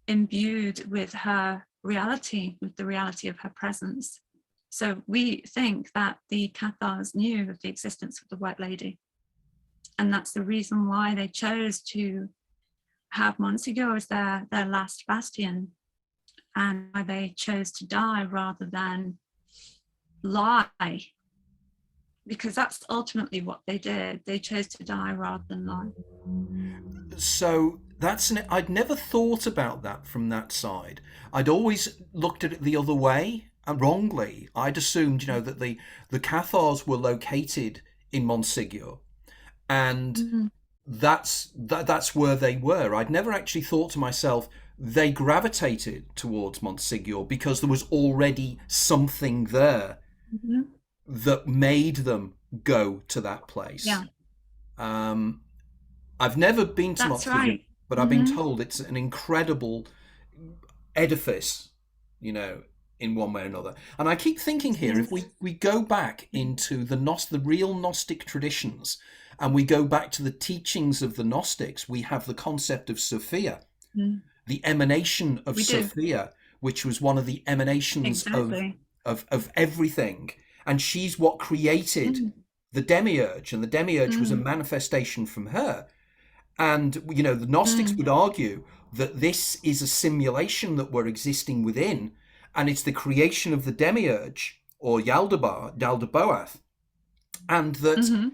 imbued with her reality, with the reality of her presence. So we think that the Cathars knew of the existence of the White Lady. And that's the reason why they chose to have Montsegur as their last bastion, and why they chose to die rather than lie, because that's ultimately what they did. They chose to die rather than lie. So I'd never thought about that from that side. I'd always looked at it the other way, and wrongly. I'd assumed, that the Cathars were located in Montsegur, and Mm-hmm. that's where they were. I'd never actually thought to myself they gravitated towards Montsegur because there was already something there Mm-hmm. that made them go to that place. Yeah. I've never been to That's Gnosticism, right. but I've been told it's an incredible edifice, you know, in one way or another. And I keep thinking here, if we go back into the real Gnostic traditions, and we go back to the teachings of the Gnostics, we have the concept of Sophia, the emanation of Sophia, which was one of the emanations of everything. And she's what created the demiurge, and the demiurge was a manifestation from her. And, you know, the Gnostics would argue that this is a simulation that we're existing within, and it's the creation of the demiurge, or Yaldabaoth, and that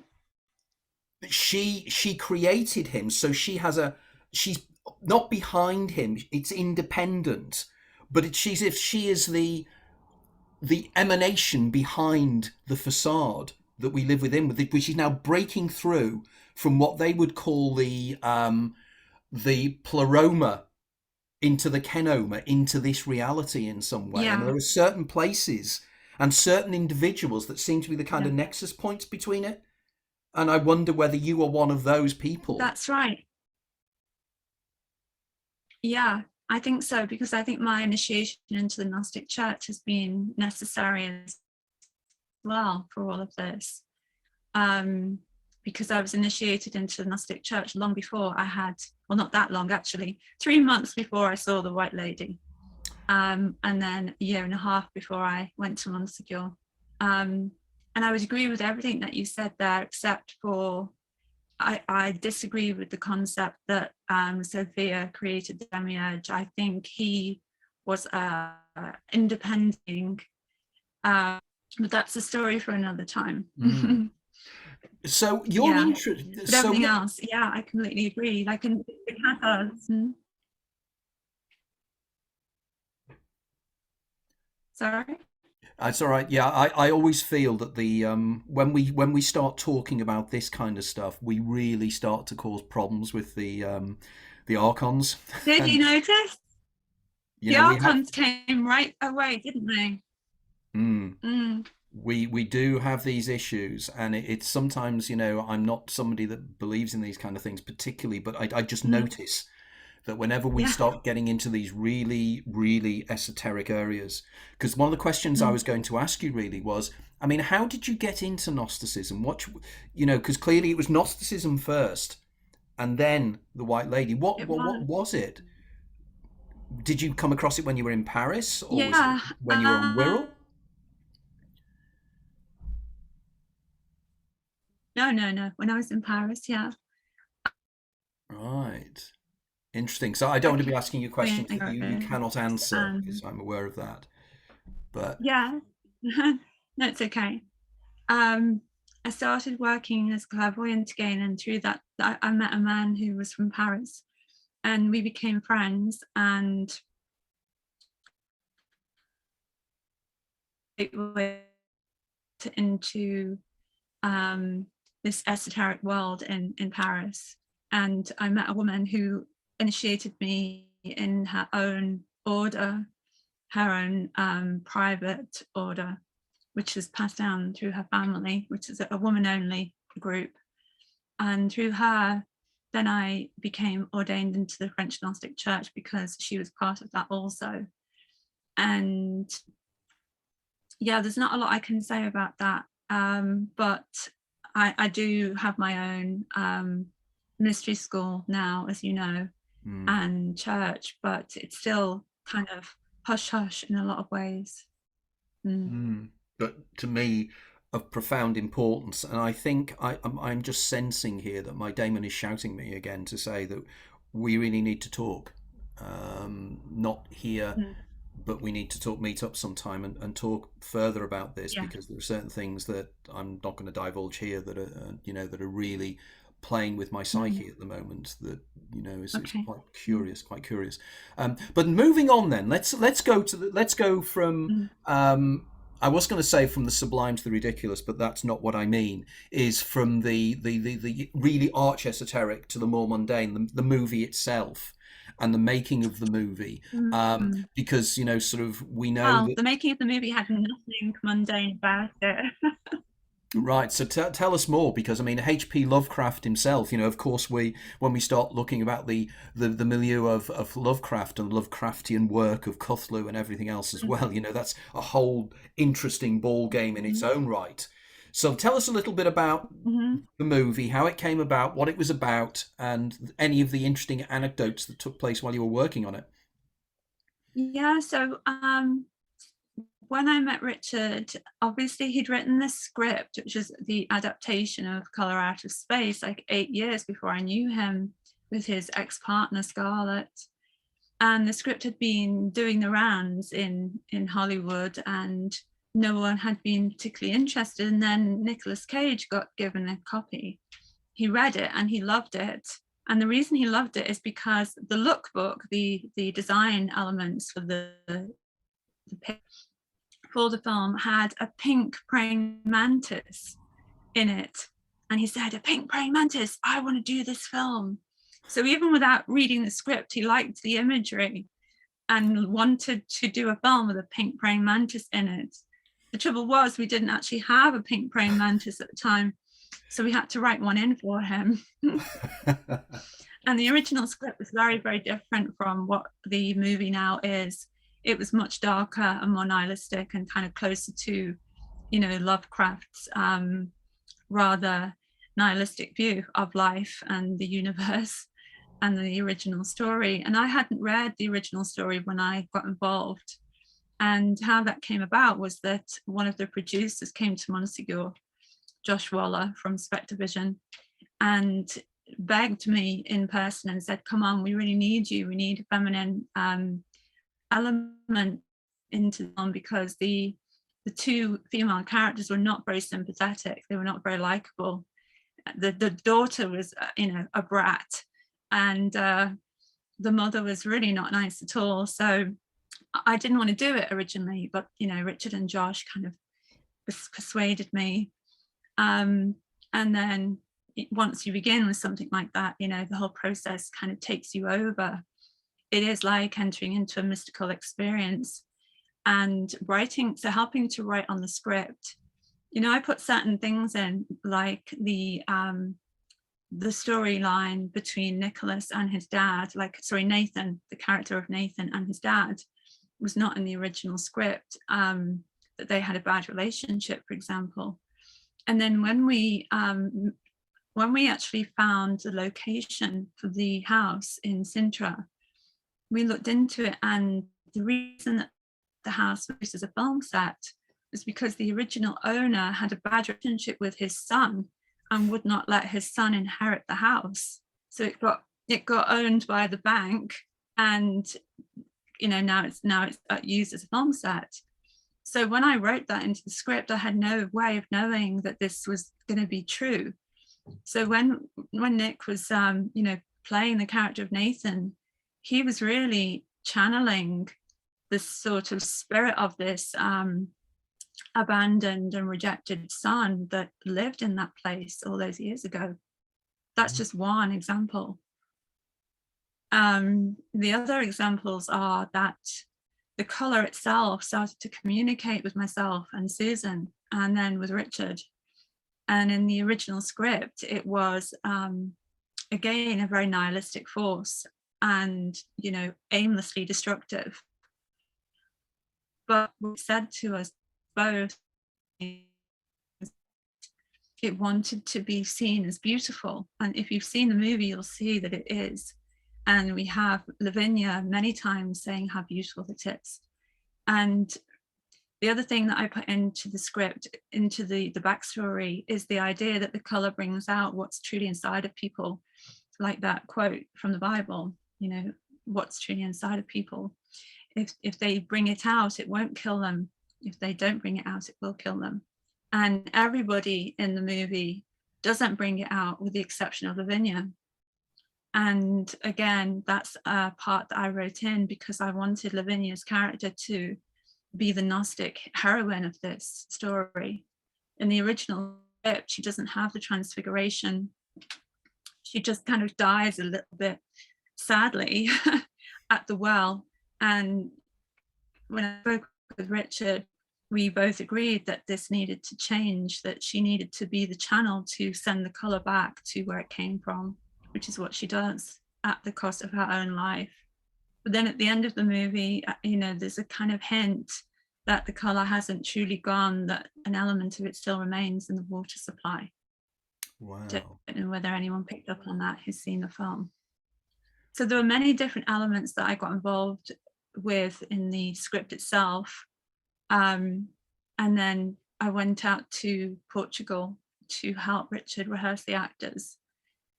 she created him, so she's not behind him, it's independent, but she's if she is the emanation behind the facade that we live within, which is now breaking through from what they would call the pleroma into the kenoma, into this reality in some way. And there are certain places and certain individuals that seem to be the kind of nexus points between it. And I wonder whether you are one of those people. That's right. Yeah, I think so, because I think my initiation into the Gnostic Church has been necessary as well for all of this. Because I was initiated into the Gnostic Church long before I had, well, not that long actually, 3 months before I saw the White Lady, and then a year and a half before I went to Montsegur. And I would agree with everything that you said there, except for I disagree with the concept that Sophia created the demiurge. I think he was independent, but that's a story for another time. So you're interested. But everything else, I completely agree. Like in the Cathars. Sorry. It's all right. Yeah, I always feel that the when we start talking about this kind of stuff, we really start to cause problems with the archons. Did you notice? The archons came right away, didn't they? We do have these issues, and it's sometimes, you know, I'm not somebody that believes in these kind of things particularly, but I just notice that whenever we start getting into these really, really esoteric areas, because one of the questions I was going to ask you really was, I mean, how did you get into Gnosticism? What, you know, because clearly it was Gnosticism first, and then the White Lady. What was it? Did you come across it when you were in Paris, or was it when you were on Wirral? No. When I was in Paris, Right. Interesting. So I don't want to be asking you questions that you cannot answer, because I'm aware of that. But no, it's okay. I started working as clairvoyant again, and through that I met a man who was from Paris, and we became friends, and it went into this esoteric world in Paris. And I met a woman who initiated me in her own order, her own private order, which is passed down through her family, which is a woman-only group. And through her, then I became ordained into the French Gnostic Church, because she was part of that also. And there's not a lot I can say about that, but I do have my own ministry school now, as you know, and church, but it's still kind of hush-hush in a lot of ways. But to me, of profound importance. And I think I'm just sensing here that my daemon is shouting me again to say that we really need to talk. Not here, but we need to meet up sometime and talk further about this, because there are certain things that I'm not going to divulge here that are, that are really playing with my psyche at the moment, that is quite curious. But moving on, then let's go from I was going to say from the sublime to the ridiculous, but that's not what I mean. Is from the really arch esoteric to the more mundane, the movie itself and the making of the movie, because we know that the making of the movie had nothing mundane about it. Right. So tell us more, because I mean, H.P. Lovecraft himself. Of course, when we start looking about the milieu of Lovecraft and Lovecraftian work of Cthulhu and everything else as well. That's a whole interesting ball game in its Mhm. own right. So tell us a little bit about Mhm. the movie, how it came about, what it was about, and any of the interesting anecdotes that took place while you were working on it. Yeah, so when I met Richard, obviously he'd written this script, which is the adaptation of Color Out of Space, like 8 years before I knew him, with his ex-partner Scarlett. And the script had been doing the rounds in Hollywood, and no one had been particularly interested. And then Nicolas Cage got given a copy. He read it and he loved it. And the reason he loved it is because the lookbook, the design elements for the film had a pink praying mantis in it. And he said, "A pink praying mantis, I want to do this film." So even without reading the script, he liked the imagery and wanted to do a film with a pink praying mantis in it. The trouble was, we didn't actually have a pink praying mantis at the time, so we had to write one in for him. And the original script was very, very different from what the movie now is. It was much darker and more nihilistic and kind of closer to, Lovecraft's rather nihilistic view of life and the universe and the original story. And I hadn't read the original story when I got involved. And how that came about was that one of the producers came to Montsegur, Josh Waller from Spectre Vision, and begged me in person and said, "Come on, we really need you. We need a feminine element into the film, because the two female characters were not very sympathetic. They were not very likable. The daughter was, a brat, and the mother was really not nice at all. So I didn't want to do it originally, but Richard and Josh kind of persuaded me. And then once you begin with something like that, the whole process kind of takes you over. It is like entering into a mystical experience. And writing, so helping to write on the script, I put certain things in, like the storyline between Nicholas and his dad, Nathan, the character of Nathan and his dad was not in the original script, that they had a bad relationship, for example. And then when we actually found the location for the house in Sintra, we looked into it, and the reason that the house was used as a film set was because the original owner had a bad relationship with his son and would not let his son inherit the house. So it got owned by the bank, and now it's used as a film set. So when I wrote that into the script, I had no way of knowing that this was going to be true. So when Nick was playing the character of Nathan, he was really channeling this sort of spirit of this abandoned and rejected son that lived in that place all those years ago. That's just one example. The other examples are that the color itself started to communicate with myself and Susan, and then with Richard. And in the original script, it was again a very nihilistic force and aimlessly destructive. But what it said to us both, it wanted to be seen as beautiful. And if you've seen the movie, you'll see that it is. And we have Lavinia many times saying how beautiful it is. And the other thing that I put into the script, into the backstory, is the idea that the color brings out what's truly inside of people, like that quote from the Bible, what's truly inside of people. If they bring it out, it won't kill them. If they don't bring it out, it will kill them. And everybody in the movie doesn't bring it out, with the exception of Lavinia. And again, that's a part that I wrote in because I wanted Lavinia's character to be the Gnostic heroine of this story. In the original script, she doesn't have the transfiguration. She just kind of dies a little bit sadly at the well. And when I spoke with Richard, we both agreed that this needed to change, that she needed to be the channel to send the color back to where it came from, which is what she does at the cost of her own life. But then at the end of the movie, there's a kind of hint that the color hasn't truly gone, that an element of it still remains in the water supply. Wow. Don't know whether anyone picked up on that who's seen the film. So there were many different elements that I got involved with in the script itself. And then I went out to Portugal to help Richard rehearse the actors,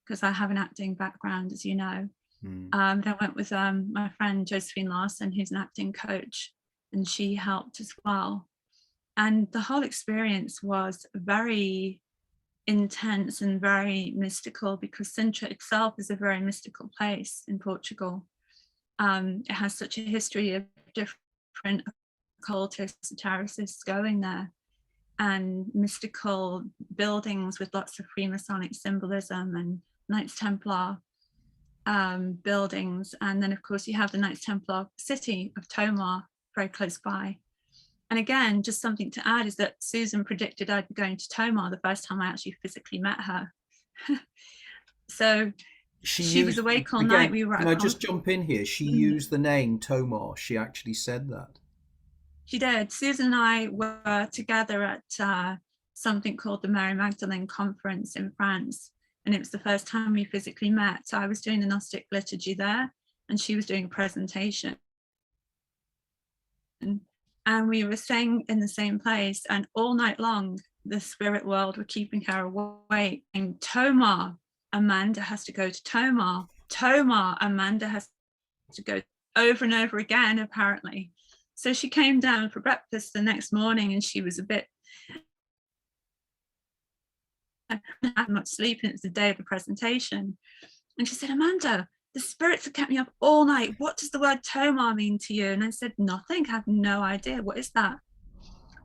because I have an acting background, as you know. I went with my friend Josephine Larson, who's an acting coach, and she helped as well. And the whole experience was very intense and very mystical, because Sintra itself is a very mystical place in Portugal. It has such a history of different occultists, esotericists going there, and mystical buildings with lots of Freemasonic symbolism and Knights Templar buildings. And then of course you have the Knights Templar city of Tomar very close by. And again, just something to add is that Susan predicted I'd be going to Tomar the first time I actually physically met her. So she was awake all night. We were can I just jump in here? She used the name Tomar. She actually said that. She did. Susan and I were together at something called the Mary Magdalene Conference in France. And it was the first time we physically met. So I was doing the Gnostic liturgy there, and she was doing a presentation. And we were staying in the same place, and all night long, the spirit world were keeping her awake. And Tomar, Amanda has to go to Tomar. Tomar, Amanda has to go, over and over again, apparently. So she came down for breakfast the next morning, and she was a bit, I hadn't had much sleep, and it was the day of the presentation. And she said, Amanda, the spirits have kept me up all night. What does the word Tomar mean to you? And I said, nothing. I have no idea. What is that?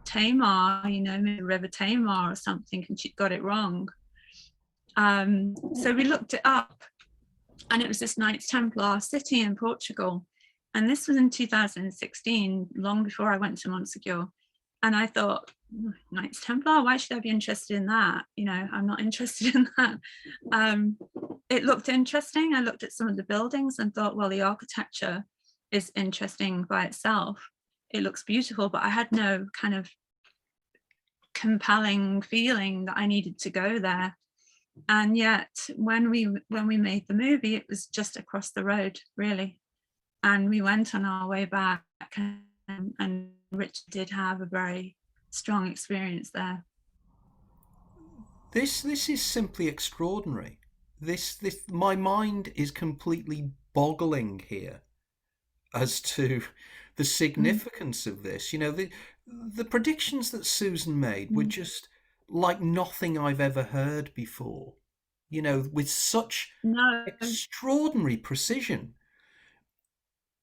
Tamar, maybe River Tamar or something, and she got it wrong. So we looked it up, and it was this Knights Templar city in Portugal. And this was in 2016, long before I went to Montsegur. And I thought, Knights Templar, why should I be interested in that? I'm not interested in that. It looked interesting. I looked at some of the buildings and thought, well, the architecture is interesting by itself. It looks beautiful, but I had no kind of compelling feeling that I needed to go there. And yet when we made the movie, it was just across the road, really. And we went on our way back, and Richard did have a very strong experience there. This is simply extraordinary. This my mind is completely boggling here as to the significance of this. The predictions that Susan made were just like nothing I've ever heard before. With such extraordinary precision.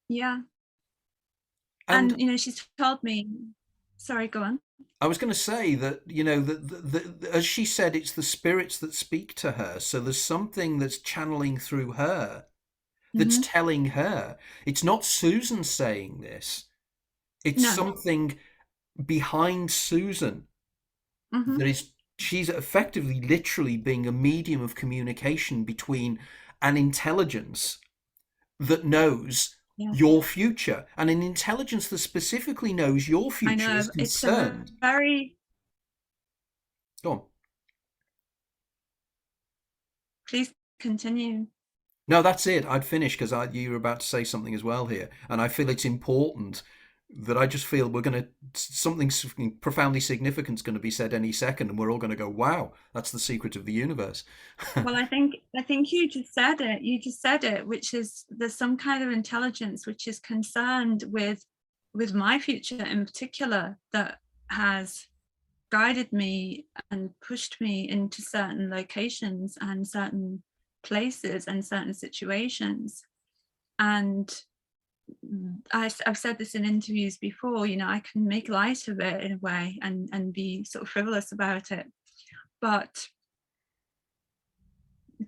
Yeah. And she's told me, sorry, go on. I was going to say that, as she said, it's the spirits that speak to her. So there's something that's channeling through her, that's telling her. It's not Susan saying this. It's something behind Susan that is, she's effectively, literally being a medium of communication between an intelligence that knows your future, and an intelligence that specifically knows your future is concerned. It's very... Go on. Please continue. No, that's it. I'd finish because you were about to say something as well here, and I feel it's important that I just feel something profoundly significant is going to be said any second, and we're all going to go, wow, that's the secret of the universe. Well, I think you just said it, which is there's some kind of intelligence which is concerned with my future in particular, that has guided me and pushed me into certain locations and certain places and certain situations. And I've said this in interviews before, I can make light of it in a way and be sort of frivolous about it. But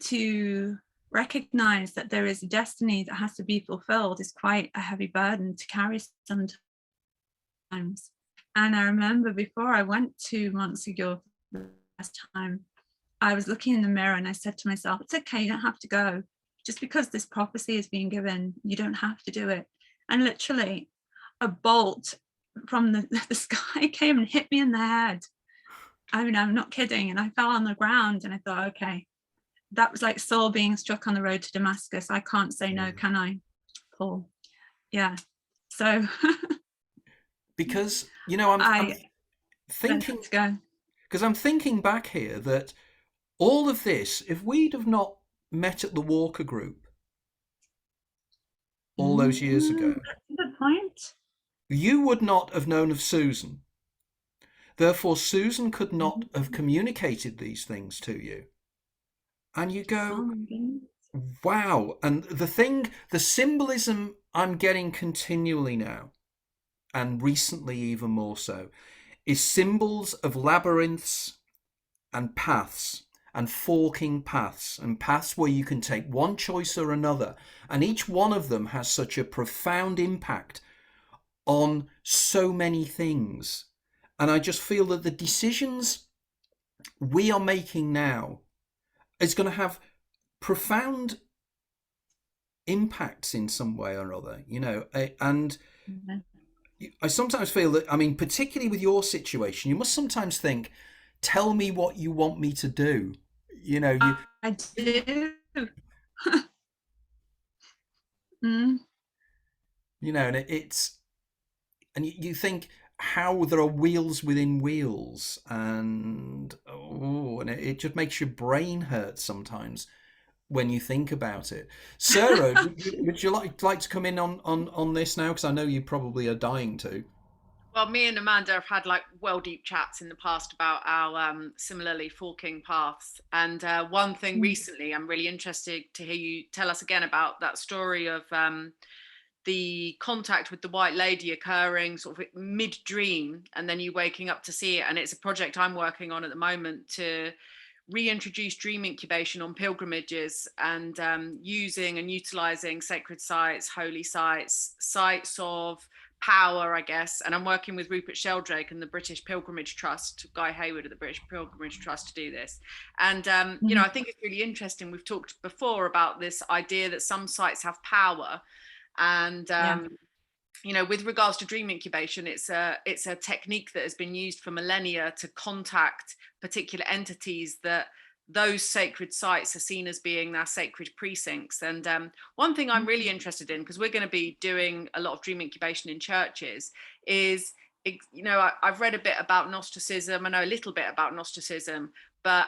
to recognize that there is a destiny that has to be fulfilled is quite a heavy burden to carry sometimes. And I remember before I went to Montsegur the last time, I was looking in the mirror and I said to myself, it's okay, you don't have to go. Just because this prophecy is being given, you don't have to do it. And literally a bolt from the sky came and hit me in the head. I mean, I'm not kidding. And I fell on the ground and I thought, okay, that was like Saul being struck on the road to Damascus. I can't say no, can I, Paul? Yeah. So because, you know, I'm thinking, let's go. because I'm thinking back here that all of this, if we'd have not met at the Walker Group all those years ago, That's a good point. you would not have known of Susan. Therefore, Susan could not have communicated these things to you. And you go, Oh my goodness. wow. And the symbolism I'm getting continually now, and recently even more so, is symbols of labyrinths and paths and forking paths and paths where you can take one choice or another. And each one of them has such a profound impact on so many things. And I just feel that the decisions we are making now is going to have profound impacts in some way or other, you know. And I sometimes feel that, I mean, particularly with your situation, you must sometimes think, tell me what you want me to do. You know, I do. You know, and it's, and you think how there are wheels within wheels, and and it just makes your brain hurt sometimes when you think about it. Sarah, would you like to come in on this now? Because I know you probably are dying to. Well, me and Amanda have had like well deep chats in the past about our similarly forking paths. And one thing recently, I'm really interested to hear you tell us again about that story of the contact with the White Lady occurring sort of mid-dream, and then you waking up to see it. And it's a project I'm working on at the moment to reintroduce dream incubation on pilgrimages, and using and utilizing sacred sites, holy sites, sites of power, I guess. And I'm working with Rupert Sheldrake and the British Pilgrimage Trust, Guy Hayward of the British Pilgrimage Trust, to do this. And you know, I think it's really interesting. We've talked before about this idea that some sites have power, and you know, with regards to dream incubation, it's a technique that has been used for millennia to contact particular entities that those sacred sites are seen as being their sacred precincts. And one thing I'm really interested in, because we're going to be doing a lot of dream incubation in churches, is, you know, I've read a bit about Gnosticism. I know a little bit about Gnosticism, but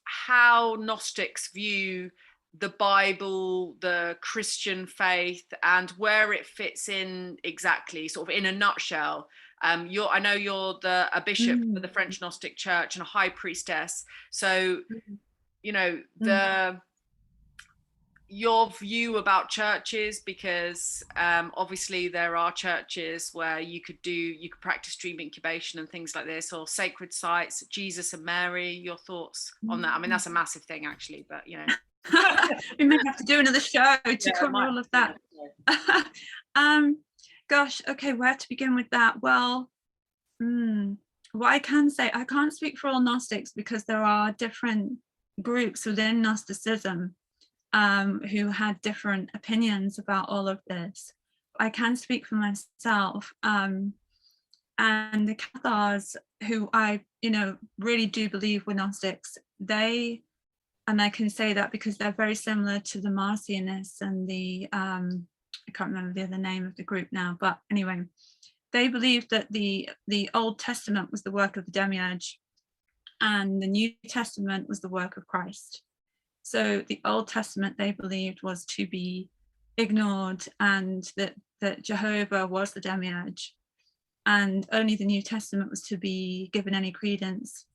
how Gnostics view the Bible, the Christian faith, and where it fits in exactly, sort of in a nutshell. I know you're a bishop for the French Gnostic Church and a high priestess. So, you know, your view about churches, because obviously there are churches where you could practice dream incubation and things like this, or sacred sites, Jesus and Mary. Your thoughts on that? I mean, that's a massive thing, actually, but you know. We may have to do another show to cover all of that. Gosh, okay, where to begin with that? Well, what I can say, I can't speak for all Gnostics, because there are different groups within Gnosticism who had different opinions about all of this. I can speak for myself, and the Cathars, who I, you know, really do believe were Gnostics, and I can say that because they're very similar to the Marcionists and the, I can't remember the other name of the group now, but anyway, they believed that the Old Testament was the work of the Demiurge and the New Testament was the work of Christ. So the Old Testament, they believed, was to be ignored, and that Jehovah was the Demiurge, and only the New Testament was to be given any credence.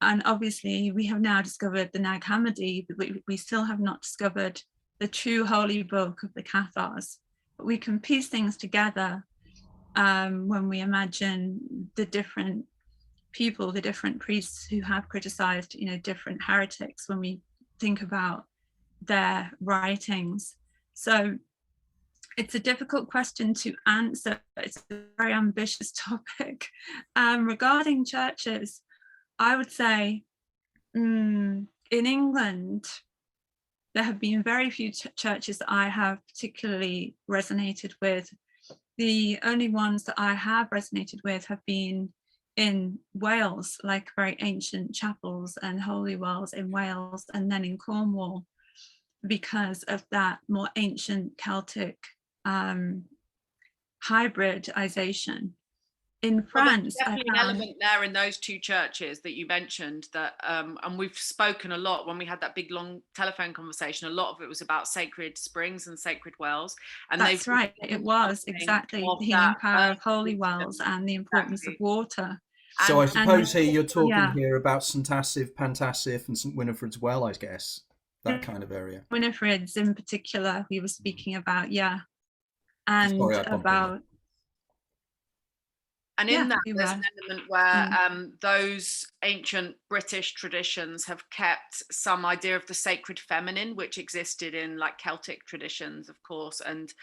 And obviously we have now discovered the Nag Hammadi, but we still have not discovered the true holy book of the Cathars. But we can piece things together when we imagine the different people, the different priests who have criticized, you know, different heretics, when we think about their writings. So It's a difficult question to answer. It's a very ambitious topic. Regarding churches, I would say in England, there have been very few churches that I have particularly resonated with. The only ones that I have resonated with have been in Wales, like very ancient chapels and holy wells in Wales, and then in Cornwall, because of that more ancient Celtic hybridization. In France, well, definitely an element there in those two churches that you mentioned that, and we've spoken a lot when we had that big long telephone conversation. A lot of it was about sacred springs and sacred wells, and that's right. It was exactly the healing power of holy wells and the importance of water. So I suppose here you're talking here about St Asaph, Pantasiph, and St Winifred's Well, I guess, that kind of area. Winifred's in particular, we were speaking about, and about. And in that, there's an element where those ancient British traditions have kept some idea of the sacred feminine, which existed in like Celtic traditions, of course, and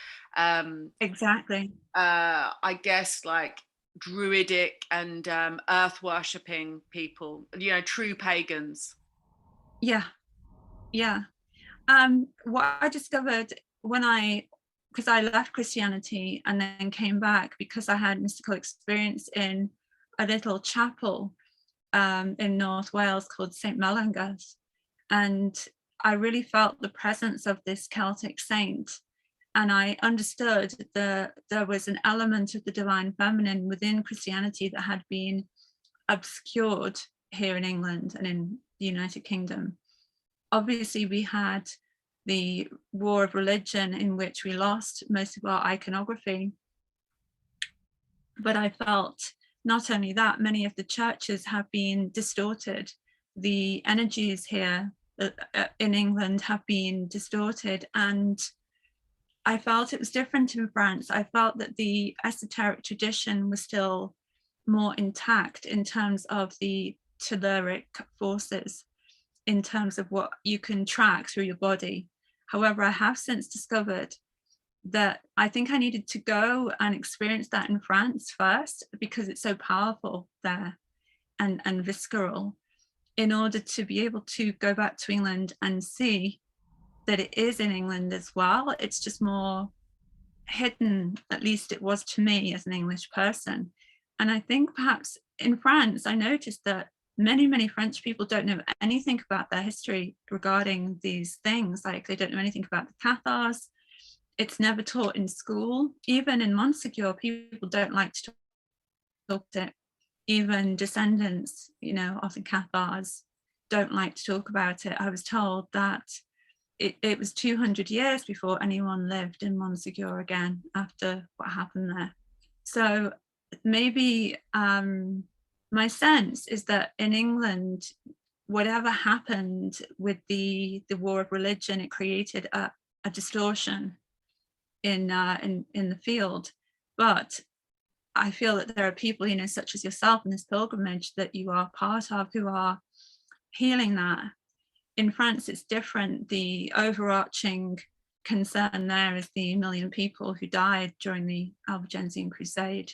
exactly. I guess like druidic and earth worshipping people, you know, true pagans. Yeah. What I discovered because I left Christianity and then came back because I had mystical experience in a little chapel in North Wales called St Melangos. And I really felt the presence of this Celtic saint. And I understood that there was an element of the divine feminine within Christianity that had been obscured here in England and in the United Kingdom. Obviously, we had the war of religion in which we lost most of our iconography. But I felt not only that, many of the churches have been distorted. The energies here in England have been distorted, and I felt it was different in France. I felt that the esoteric tradition was still more intact in terms of the telluric forces, in terms of what you can track through your body. However, I have since discovered that I think I needed to go and experience that in France first, because it's so powerful there and visceral, in order to be able to go back to England and see that it is in England as well. It's just more hidden, at least it was to me as an English person. And I think perhaps in France, I noticed that many French people don't know anything about their history regarding these things. Like, they don't know anything about the Cathars. It's never taught in school. Even in Montségur, people don't like to talk about it. Even descendants, of the Cathars don't like to talk about it. I was told that it was 200 years before anyone lived in Montségur again after what happened there. So maybe my sense is that in England, whatever happened with the war of religion, it created a distortion in the field. But I feel that there are people, such as yourself in this pilgrimage that you are part of, who are healing that. In France, it's different. The overarching concern there is the 1 million people who died during the Albigensian Crusade.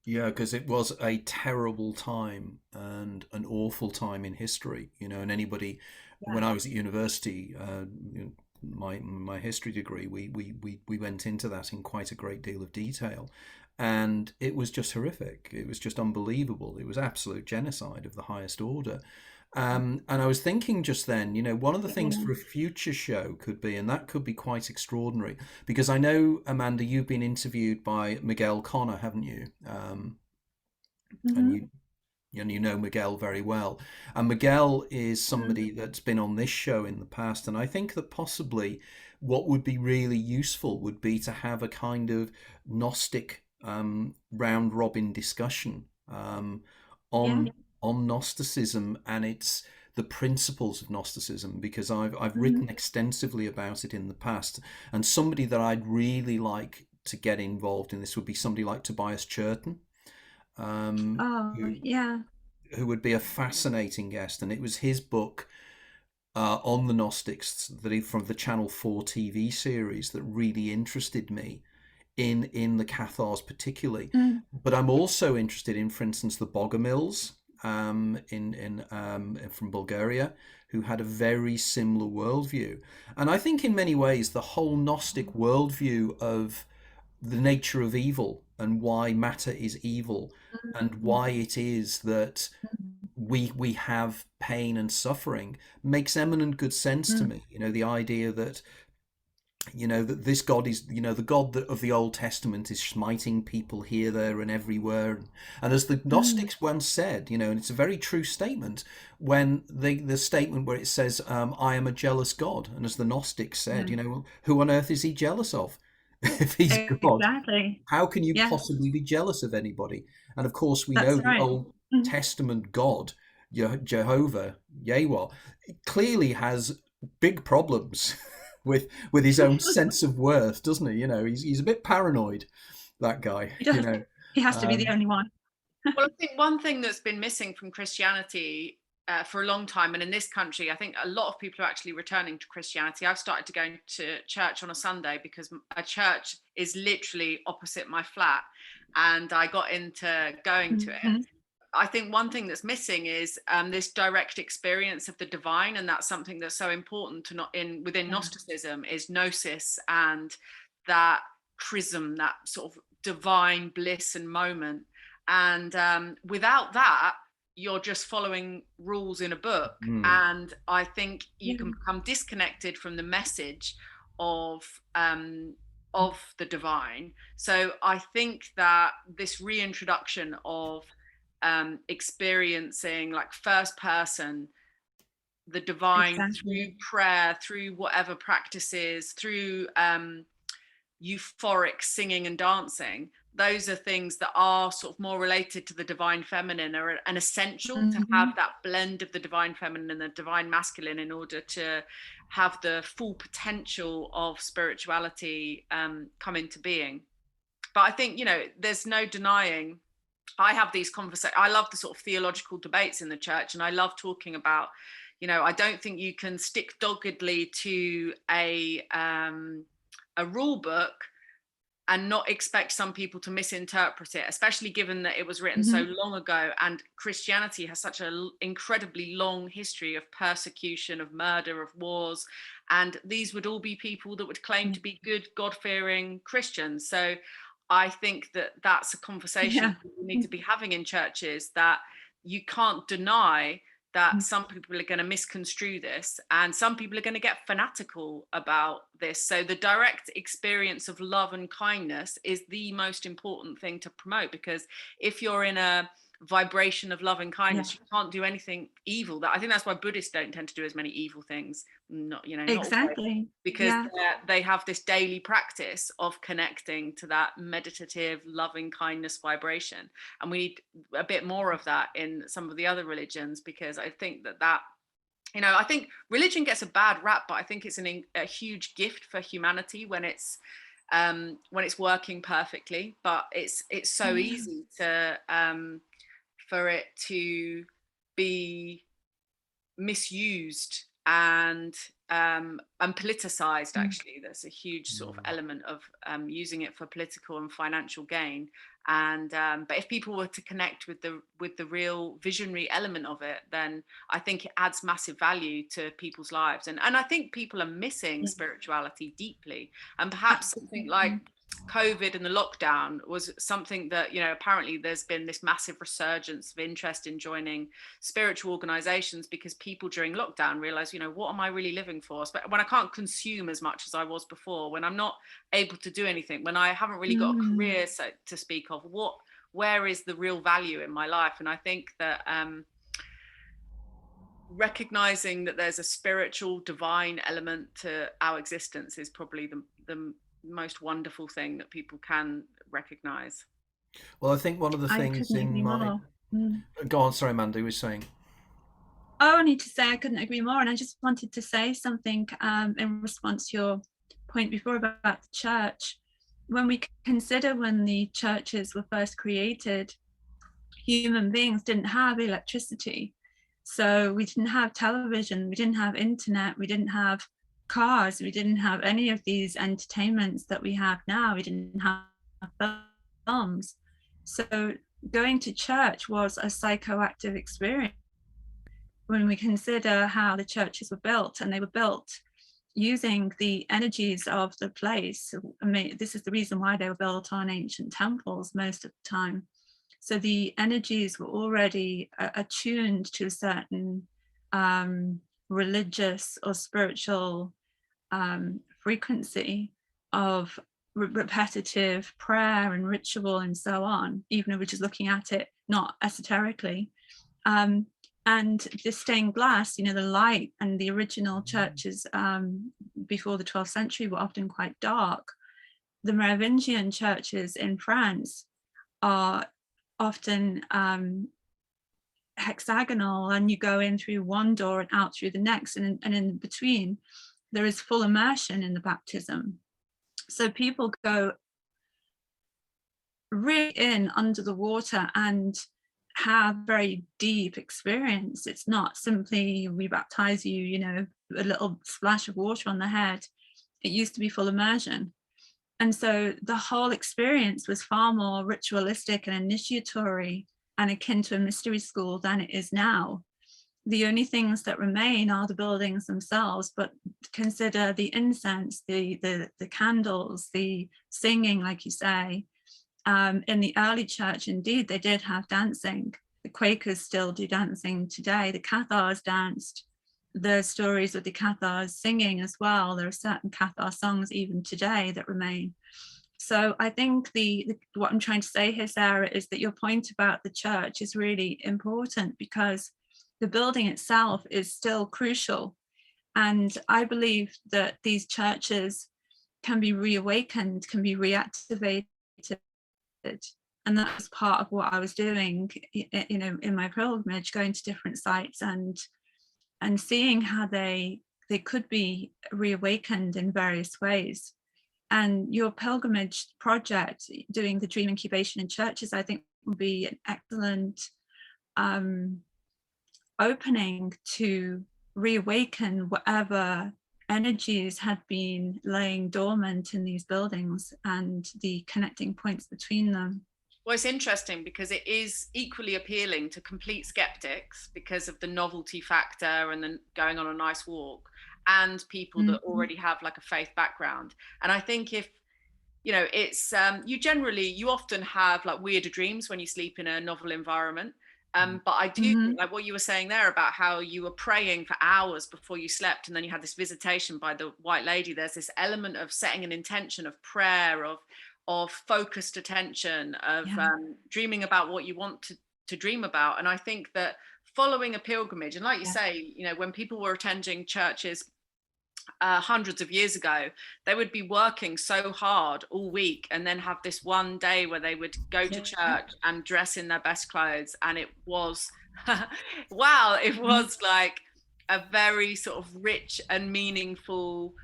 Yeah, because it was a terrible time and an awful time in history, and anybody, when I was at university, my history degree, we went into that in quite a great deal of detail, and it was just horrific. It was just unbelievable. It was absolute genocide of the highest order. And I was thinking just then, one of the things for a future show could be, and that could be quite extraordinary, because I know, Amanda, you've been interviewed by Miguel Connor, haven't you? And you know Miguel very well. And Miguel is somebody that's been on this show in the past, and I think that possibly what would be really useful would be to have a kind of Gnostic round robin discussion on Gnosticism and the principles of Gnosticism, because I've written extensively about it in the past, and somebody that I'd really like to get involved in this would be somebody like Tobias Churton, who would be a fascinating guest. And it was his book on the Gnostics from the Channel 4 TV series that really interested me in the Cathars particularly. But I'm also interested in, for instance, the Bogomils from Bulgaria, who had a very similar worldview. And I think in many ways the whole Gnostic worldview of the nature of evil and why matter is evil and why it is that we have pain and suffering makes eminent good sense to me. The idea that that this God is, the God of the Old Testament is smiting people here, there, and everywhere. And as the Gnostics once said, and it's a very true statement, when the statement where it says, I am a jealous God. And as the Gnostics said, who on earth is he jealous of? If he's God, exactly. how can you possibly be jealous of anybody? And of course, we know the Old Testament God, Jehovah, Yahweh, clearly has big problems with his own sense of worth, doesn't he? He's a bit paranoid, that guy. He has to be the only one. Well, I think one thing that's been missing from Christianity for a long time, and in this country, I think a lot of people are actually returning to Christianity. I've started to go to church on a Sunday because a church is literally opposite my flat, and I got into going to it. I think one thing that's missing is this direct experience of the divine, and that's something that's so important to within Gnosticism is gnosis and that chrism, that sort of divine bliss and moment. And without that, you're just following rules in a book. And I think you can become disconnected from the message of the divine. So I think that this reintroduction of experiencing like first person the divine through prayer, through whatever practices, through euphoric singing and dancing, those are things that are sort of more related to the divine feminine, or an essential to have that blend of the divine feminine and the divine masculine in order to have the full potential of spirituality come into being. But I think, there's no denying, I have these conversations. I love the sort of theological debates in the church, and I love talking about, I don't think you can stick doggedly to a rule book and not expect some people to misinterpret it, especially given that it was written so long ago, and Christianity has such an incredibly long history of persecution, of murder, of wars, and these would all be people that would claim to be good, God-fearing Christians. So I think that that's a conversation we need to be having in churches, that you can't deny that some people are going to misconstrue this, and some people are going to get fanatical about this. So the direct experience of love and kindness is the most important thing to promote, because if you're in a vibration of love and kindness, you can't do anything evil. I think that's why Buddhists don't tend to do as many evil things. Not because they have this daily practice of connecting to that meditative loving kindness vibration, and we need a bit more of that in some of the other religions, because I think that I think religion gets a bad rap, but I think it's a huge gift for humanity when it's working perfectly. But it's so easy to for it to be misused and politicized. Actually, there's a huge sort of element of using it for political and financial gain. And but if people were to connect with the real visionary element of it, then I think it adds massive value to people's lives. And I think people are missing spirituality deeply, and perhaps something like COVID and the lockdown was something that, apparently there's been this massive resurgence of interest in joining spiritual organizations, because people during lockdown realize, what am I really living for? But when I can't consume as much as I was before, when I'm not able to do anything, when I haven't really got a career to speak of, where is the real value in my life? And I think that recognizing that there's a spiritual divine element to our existence is probably the most wonderful thing that people can recognize. Well, I think one of the things in my go on, sorry, Amanda, you were saying. Oh, I need to say I couldn't agree more, and I just wanted to say something in response to your point before about the church. When we consider when the churches were first created, human beings didn't have electricity, So we didn't have television, we didn't have internet, we didn't have cars, we didn't have any of these entertainments that we have now. We didn't have films. So going to church was a psychoactive experience when we consider how the churches were built, and they were built using the energies of the place. I mean, this is the reason why they were built on ancient temples most of the time. So the energies were already attuned to a certain religious or spiritual frequency of repetitive prayer and ritual and so on, even if we're just looking at it not esoterically. And the stained glass, the light, and the original churches before the 12th century were often quite dark. The Merovingian churches in France are often hexagonal, and you go in through one door and out through the next, and in between there is full immersion in the baptism. So people go really in under the water and have very deep experience. It's not simply we baptize you, a little splash of water on the head. It used to be full immersion. And so the whole experience was far more ritualistic and initiatory and akin to a mystery school than it is now. The only things that remain are the buildings themselves, but consider the incense, the candles, the singing, like you say. In the early church, indeed, they did have dancing. The Quakers still do dancing today. The Cathars danced. The stories of the Cathars singing as well. There are certain Cathar songs even today that remain. So I think what I'm trying to say here, Sarah, is that your point about the church is really important, because the building itself is still crucial. And I believe that these churches can be reawakened, can be reactivated. And that was part of what I was doing, in my pilgrimage, going to different sites and seeing how they could be reawakened in various ways. And your pilgrimage project, doing the dream incubation in churches, I think would be an excellent opening to reawaken whatever energies had been laying dormant in these buildings and the connecting points between them. Well, it's interesting because it is equally appealing to complete skeptics because of the novelty factor and then going on a nice walk, and people that already have like a faith background. And I think if, it's, you often have like weirder dreams when you sleep in a novel environment. But I do think, like what you were saying there about how you were praying for hours before you slept, and then you had this visitation by the White Lady. There's this element of setting an intention of prayer, of focused attention, of dreaming about what you want to dream about. And I think that following a pilgrimage, and like you say, when people were attending churches hundreds of years ago, they would be working so hard all week and then have this one day where they would go to church and dress in their best clothes. And it was wow, it was like a very sort of rich and meaningful,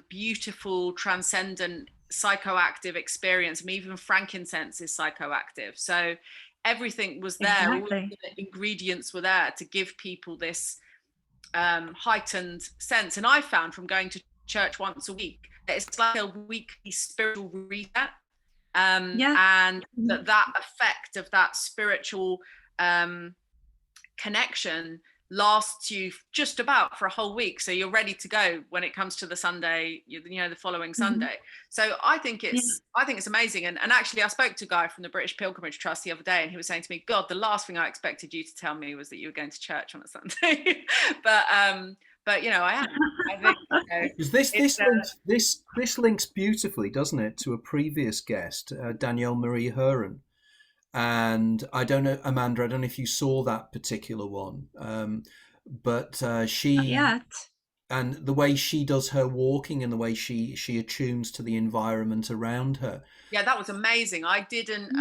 beautiful, transcendent, psychoactive experience. I mean, even frankincense is psychoactive. So everything was there. Exactly. All the ingredients were there to give people this heightened sense. And I found from going to church once a week that it's like a weekly spiritual reset, and that effect of that spiritual connection lasts you just about for a whole week, so you're ready to go when it comes to the Sunday, the following Sunday. So I think it's amazing. And actually I spoke to a guy from the British Pilgrimage Trust the other day, and he was saying to me, God, the last thing I expected you to tell me was that you were going to church on a Sunday. but I am. I think this links beautifully, doesn't it, to a previous guest, Danielle Marie Heron. And I don't know, Amanda, I don't know if you saw that particular one, but she, and the way she does her walking and the way she attunes to the environment around her. Yeah, that was amazing. I didn't,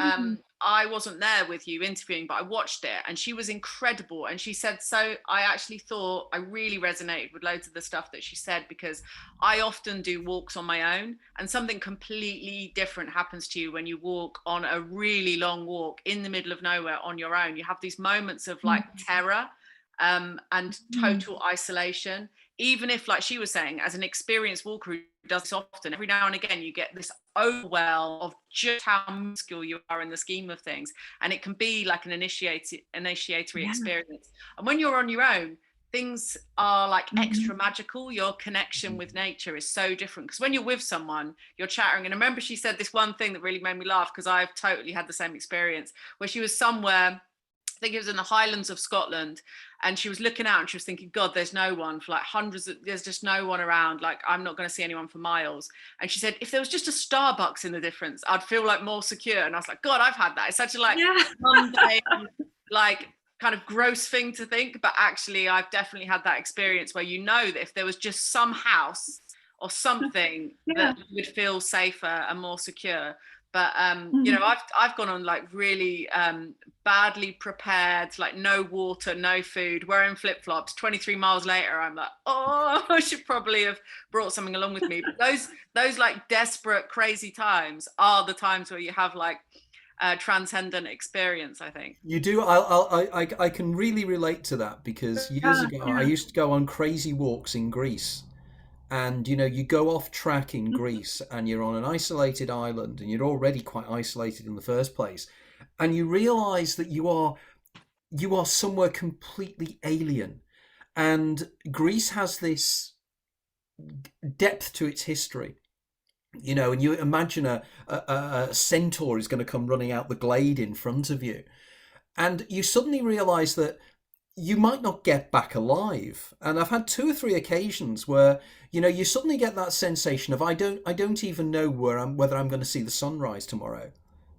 I wasn't there with you interviewing, but I watched it, and she was incredible. And she said, so I actually thought I really resonated with loads of the stuff that she said, because I often do walks on my own, and something completely different happens to you when you walk on a really long walk in the middle of nowhere on your own. You have these moments of like terror, and total isolation. Even if, like she was saying, as an experienced walker who does this often, every now and again you get this overwhelm of just how minuscule you are in the scheme of things, and it can be like an initiatory experience. And when you're on your own, things are like extra magical. Your connection with nature is so different, because when you're with someone, you're chattering. And I remember she said this one thing that really made me laugh, because I've totally had the same experience, where she was somewhere, I think it was in the Highlands of Scotland, and she was looking out and she was thinking, God, there's no one for like there's just no one around. Like, I'm not going to see anyone for miles. And she said, if there was just a Starbucks in the difference, I'd feel like more secure. And I was like, God, I've had that. It's such a like mundane, like kind of gross thing to think, but actually I've definitely had that experience where, you know, that if there was just some house or something that you would feel safer and more secure. But you know, I've gone on like really badly prepared, like no water, no food, wearing flip-flops. 23 miles later, I'm like, oh, I should probably have brought something along with me. But those like desperate, crazy times are the times where you have like a transcendent experience, I think. You do. I can really relate to that, because years ago I used to go on crazy walks in Greece. And, you know, you go off track in Greece and you're on an isolated island, and you're already quite isolated in the first place. And you realize that you are somewhere completely alien. And Greece has this depth to its history, you know, and you imagine a centaur is going to come running out the glade in front of you. And you suddenly realize that you might not get back alive. And I've had 2 or 3 occasions where, you know, you suddenly get that sensation of I don't even know whether I'm going to see the sunrise tomorrow,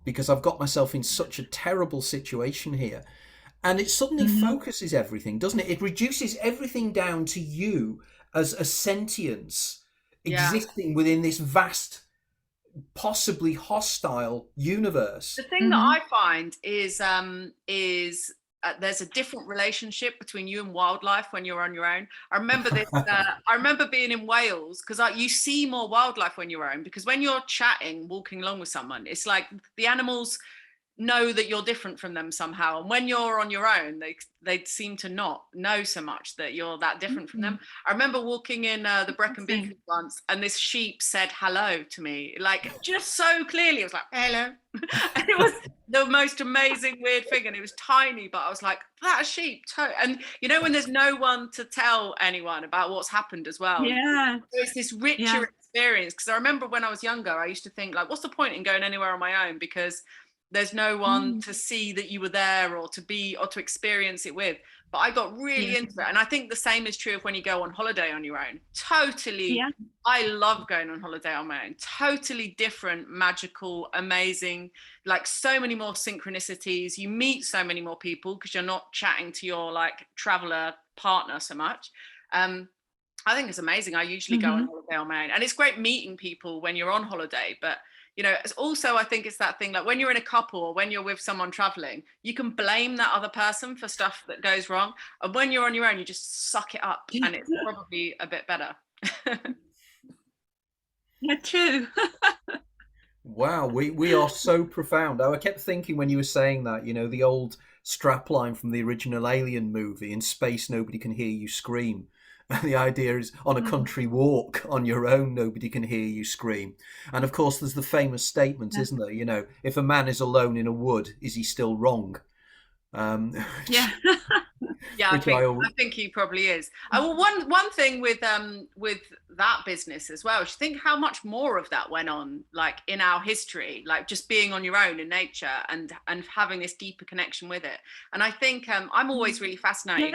because I've got myself in such a terrible situation here. And it suddenly focuses everything, doesn't it? It reduces everything down to you as a sentience existing within this vast, possibly hostile universe. The thing that I find is there's a different relationship between you and wildlife when you're on your own. I remember this. I remember being in Wales, because you see more wildlife when you're on, because when you're chatting, walking along with someone, it's like the animals know that you're different from them somehow, and when you're on your own, they seem to not know so much that you're that different from them. I remember walking in the Brecon Beacons once, and this sheep said hello to me, like just so clearly. It was like, hello. And it was the most amazing weird thing, and it was tiny, but I was like, that sheep. And you know, when there's no one to tell anyone about what's happened as well, so it's this richer experience. Because I remember when I was younger, I used to think like, what's the point in going anywhere on my own, because there's no one to see that you were there, or to experience it with. But I got really into it. And I think the same is true of when you go on holiday on your own. Totally. I love going on holiday on my own. Totally different, magical, amazing, like so many more synchronicities. You meet so many more people, because you're not chatting to your like traveler partner so much. I think it's amazing. I usually go on holiday on my own, and it's great meeting people when you're on holiday. But you know, it's also, I think it's that thing, like when you're in a couple or when you're with someone traveling, you can blame that other person for stuff that goes wrong. And when you're on your own, you just suck it up, and it's probably a bit better. Yeah, true. Wow, we are so profound. I kept thinking when you were saying that, you know, the old strapline from the original Alien movie, in space nobody can hear you scream. And the idea is, on a country walk on your own, nobody can hear you scream. And of course, there's the famous statement, isn't there? You know, if a man is alone in a wood, is he still wrong? Yeah, I think he probably is. Well, one thing with that business as well, just think how much more of that went on, like in our history, like just being on your own in nature and having this deeper connection with it. And I think I'm always really fascinated.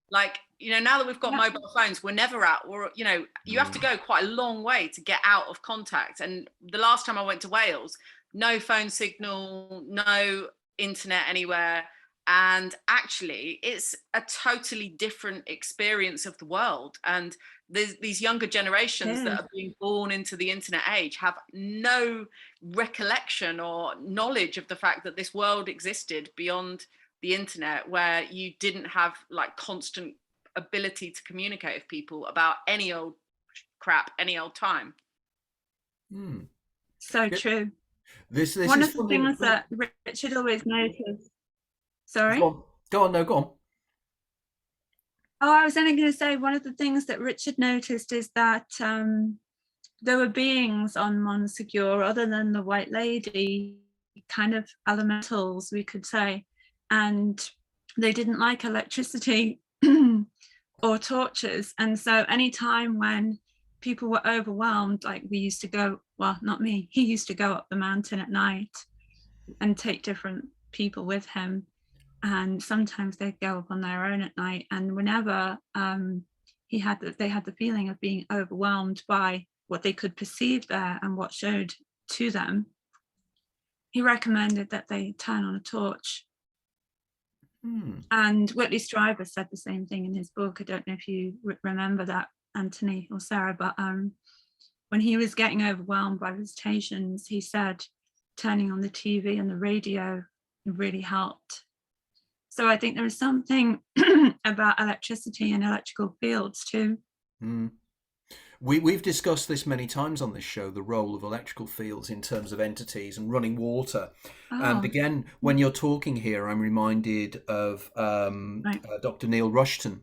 Like, you know, now that we've got mobile phones, we're never out, or, you know, you have to go quite a long way to get out of contact. And the last time I went to Wales, no phone signal, no internet anywhere. And actually, it's a totally different experience of the world. And these younger generations that are being born into the internet age have no recollection or knowledge of the fact that this world existed beyond the internet, where you didn't have like constant ability to communicate with people about any old crap, any old time. So true. This one is of the things that Richard always noticed. Sorry? Go on. No, go on. Oh, I was only going to say one of the things that Richard noticed is that there were beings on Montsegur other than the White Lady, kind of elementals, we could say, and they didn't like electricity or torches. And so anytime when people were overwhelmed, like we used to go, well, not me, he used to go up the mountain at night and take different people with him. And sometimes they'd go up on their own at night. And whenever they had the feeling of being overwhelmed by what they could perceive there and what showed to them, he recommended that they turn on a torch. And Whitley Strieber said the same thing in his book. I don't know if you remember that, Anthony or Sarah, but when he was getting overwhelmed by visitations, he said turning on the TV and the radio really helped. So I think there is something about electricity and electrical fields too. We've discussed this many times on this show, the role of electrical fields in terms of entities and running water. And again, when you're talking here, I'm reminded of Dr. Neil Rushton,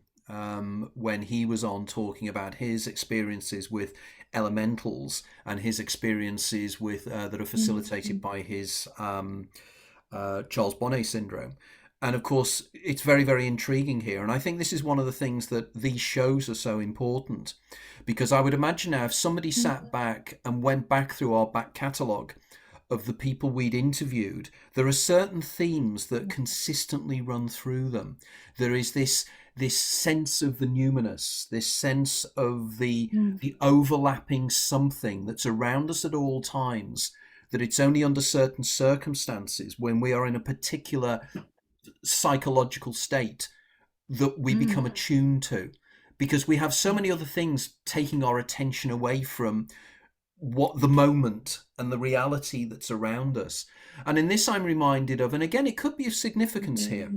when he was on talking about his experiences with elementals and his experiences with that are facilitated by his Charles Bonnet syndrome. And of course, it's very, very intriguing here. And I think this is one of the things that these shows are so important, because I would imagine now if somebody sat back and went back through our back catalogue of the people we'd interviewed, there are certain themes that consistently run through them. There is this sense of the numinous, this sense of the overlapping something that's around us at all times, that it's only under certain circumstances when we are in a particular psychological state that we become attuned to, because we have so many other things taking our attention away from what the moment and the reality that's around us. And in this I'm reminded of, and again it could be of significance here,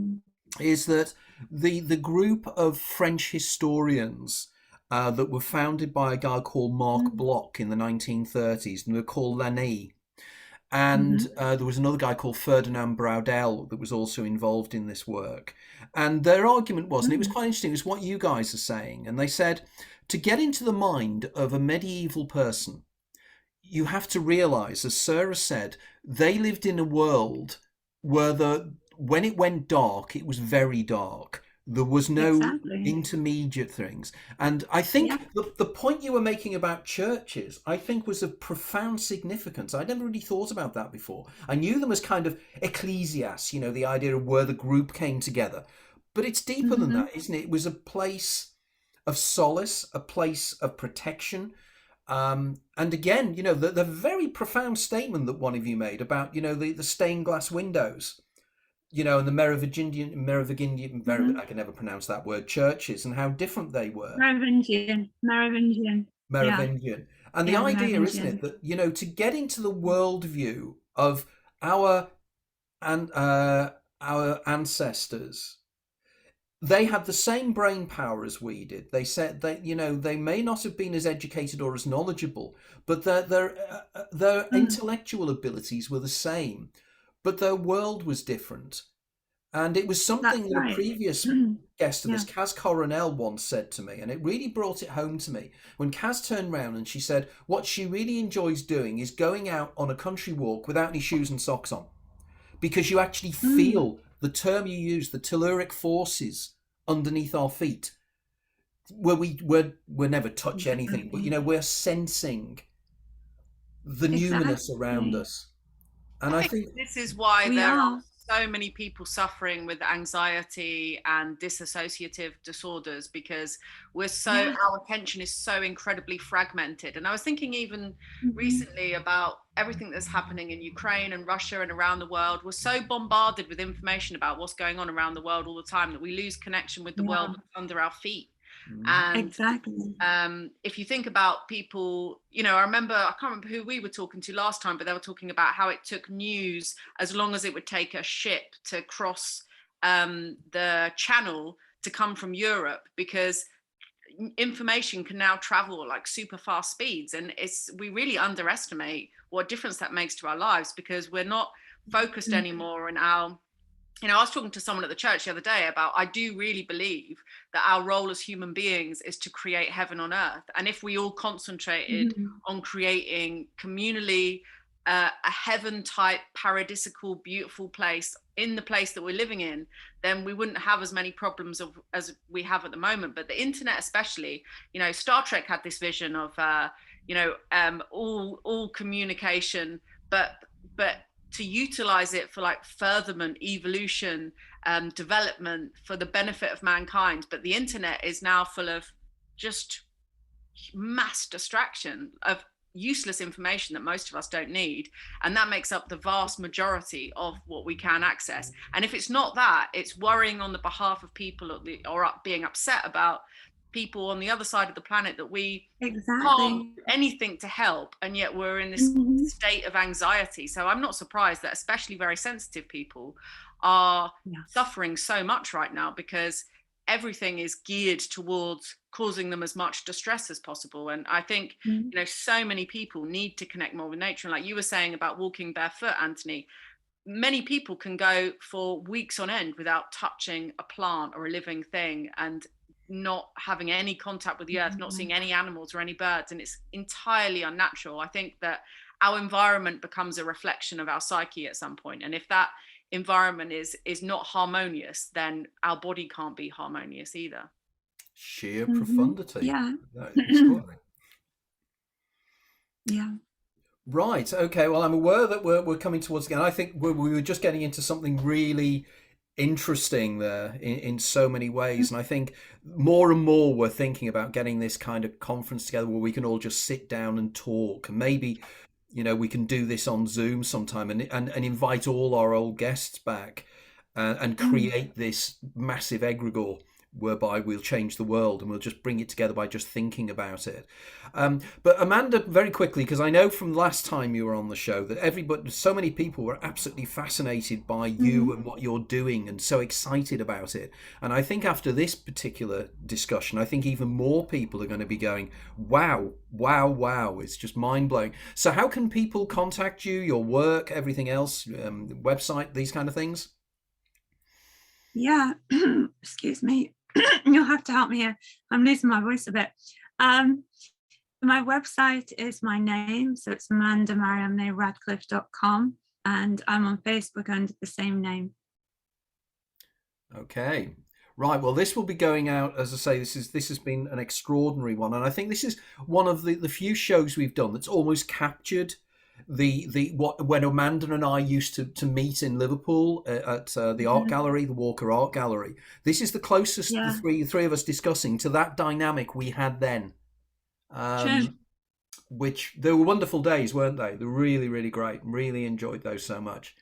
is that the group of French historians that were founded by a guy called Marc Bloch in the 1930s, and they're called l'Année. And there was another guy called Ferdinand Braudel that was also involved in this work. And their argument was, and it was quite interesting, it was what you guys are saying. And they said, to get into the mind of a medieval person, you have to realize, as Sarah said, they lived in a world where when it went dark, it was very dark. There was no intermediate things. And I think the point you were making about churches, I think was of profound significance. I never really thought about that before. I knew them as kind of ecclesias, the idea of where the group came together. But it's deeper than that, isn't it? It was a place of solace, a place of protection. And again, the very profound statement that one of you made about, the stained glass windows. And the Merovingian, I can never pronounce that word, churches, and how different they were. Merovingian. Yeah. And the idea, isn't it, that, to get into the worldview of our ancestors, they had the same brain power as we did. They said they may not have been as educated or as knowledgeable, but their intellectual abilities were the same. But their world was different. And it was something that a previous guest of this, Kaz Coronel, once said to me, and it really brought it home to me. When Kaz turned round and she said what she really enjoys doing is going out on a country walk without any shoes and socks on. Because you actually feel the term you use, the telluric forces underneath our feet, where we're never touch anything, but we're sensing the numinous around us. And I think this is why there are so many people suffering with anxiety and dissociative disorders, because our attention is so incredibly fragmented. And I was thinking even recently about everything that's happening in Ukraine and Russia and around the world. We're so bombarded with information about what's going on around the world all the time that we lose connection with the world that's under our feet. And if you think about people, I can't remember who we were talking to last time, but they were talking about how it took news as long as it would take a ship to cross the channel to come from Europe, because information can now travel like super fast speeds. And we really underestimate what difference that makes to our lives, because we're not focused anymore in our you know, I was talking to someone at the church the other day about, I do really believe that our role as human beings is to create heaven on earth. And if we all concentrated on creating communally a heaven type, paradisical, beautiful place in the place that we're living in, then we wouldn't have as many problems as we have at the moment. But the internet, especially, you know, Star Trek had this vision of, all communication, but to utilize it for like furtherment, evolution, development for the benefit of mankind. But the internet is now full of just mass distraction of useless information that most of us don't need, and that makes up the vast majority of what we can access. And if it's not that, it's worrying on the behalf of people or being upset about people on the other side of the planet that we can't do anything to help, and yet we're in this state of anxiety. So I'm not surprised that especially very sensitive people are suffering so much right now, because everything is geared towards causing them as much distress as possible. And I think, you know, so many people need to connect more with nature. And like you were saying about walking barefoot, Anthony, many people can go for weeks on end without touching a plant or a living thing, and not having any contact with the earth, not seeing any animals or any birds, and it's entirely unnatural. I think that our environment becomes a reflection of our psyche at some point, and if that environment is not harmonious, then our body can't be harmonious either. Sheer profundity. Yeah. Yeah. Right. Okay. Well, I'm aware that we're coming towards the end. I think we were just getting into something really interesting there in so many ways, and I think more and more we're thinking about getting this kind of conference together where we can all just sit down and talk, and maybe, you know, we can do this on Zoom sometime and invite all our old guests back and create this massive egregore whereby we'll change the world, and we'll just bring it together by just thinking about it. But Amanda, very quickly, because I know from last time you were on the show that so many people were absolutely fascinated by you and what you're doing, and so excited about it. And I think after this particular discussion, I think even more people are going to be going, wow, it's just mind-blowing. So how can people contact you, your work, everything else, website, these kind of things? Yeah. Excuse me. You'll have to help me here. I'm losing my voice a bit. My website is my name, so it's amandamariamneradcliffe.com, and I'm on Facebook under the same name. Okay. Right. Well, this will be going out, as I say, this has been an extraordinary one, and I think this is one of the few shows we've done that's almost captured when Amanda and I used to meet in Liverpool at the art gallery, the Walker Art Gallery. This is the closest the three of us discussing to that dynamic we had then. Which they were wonderful days, weren't they? They were really, really great. Really enjoyed those so much.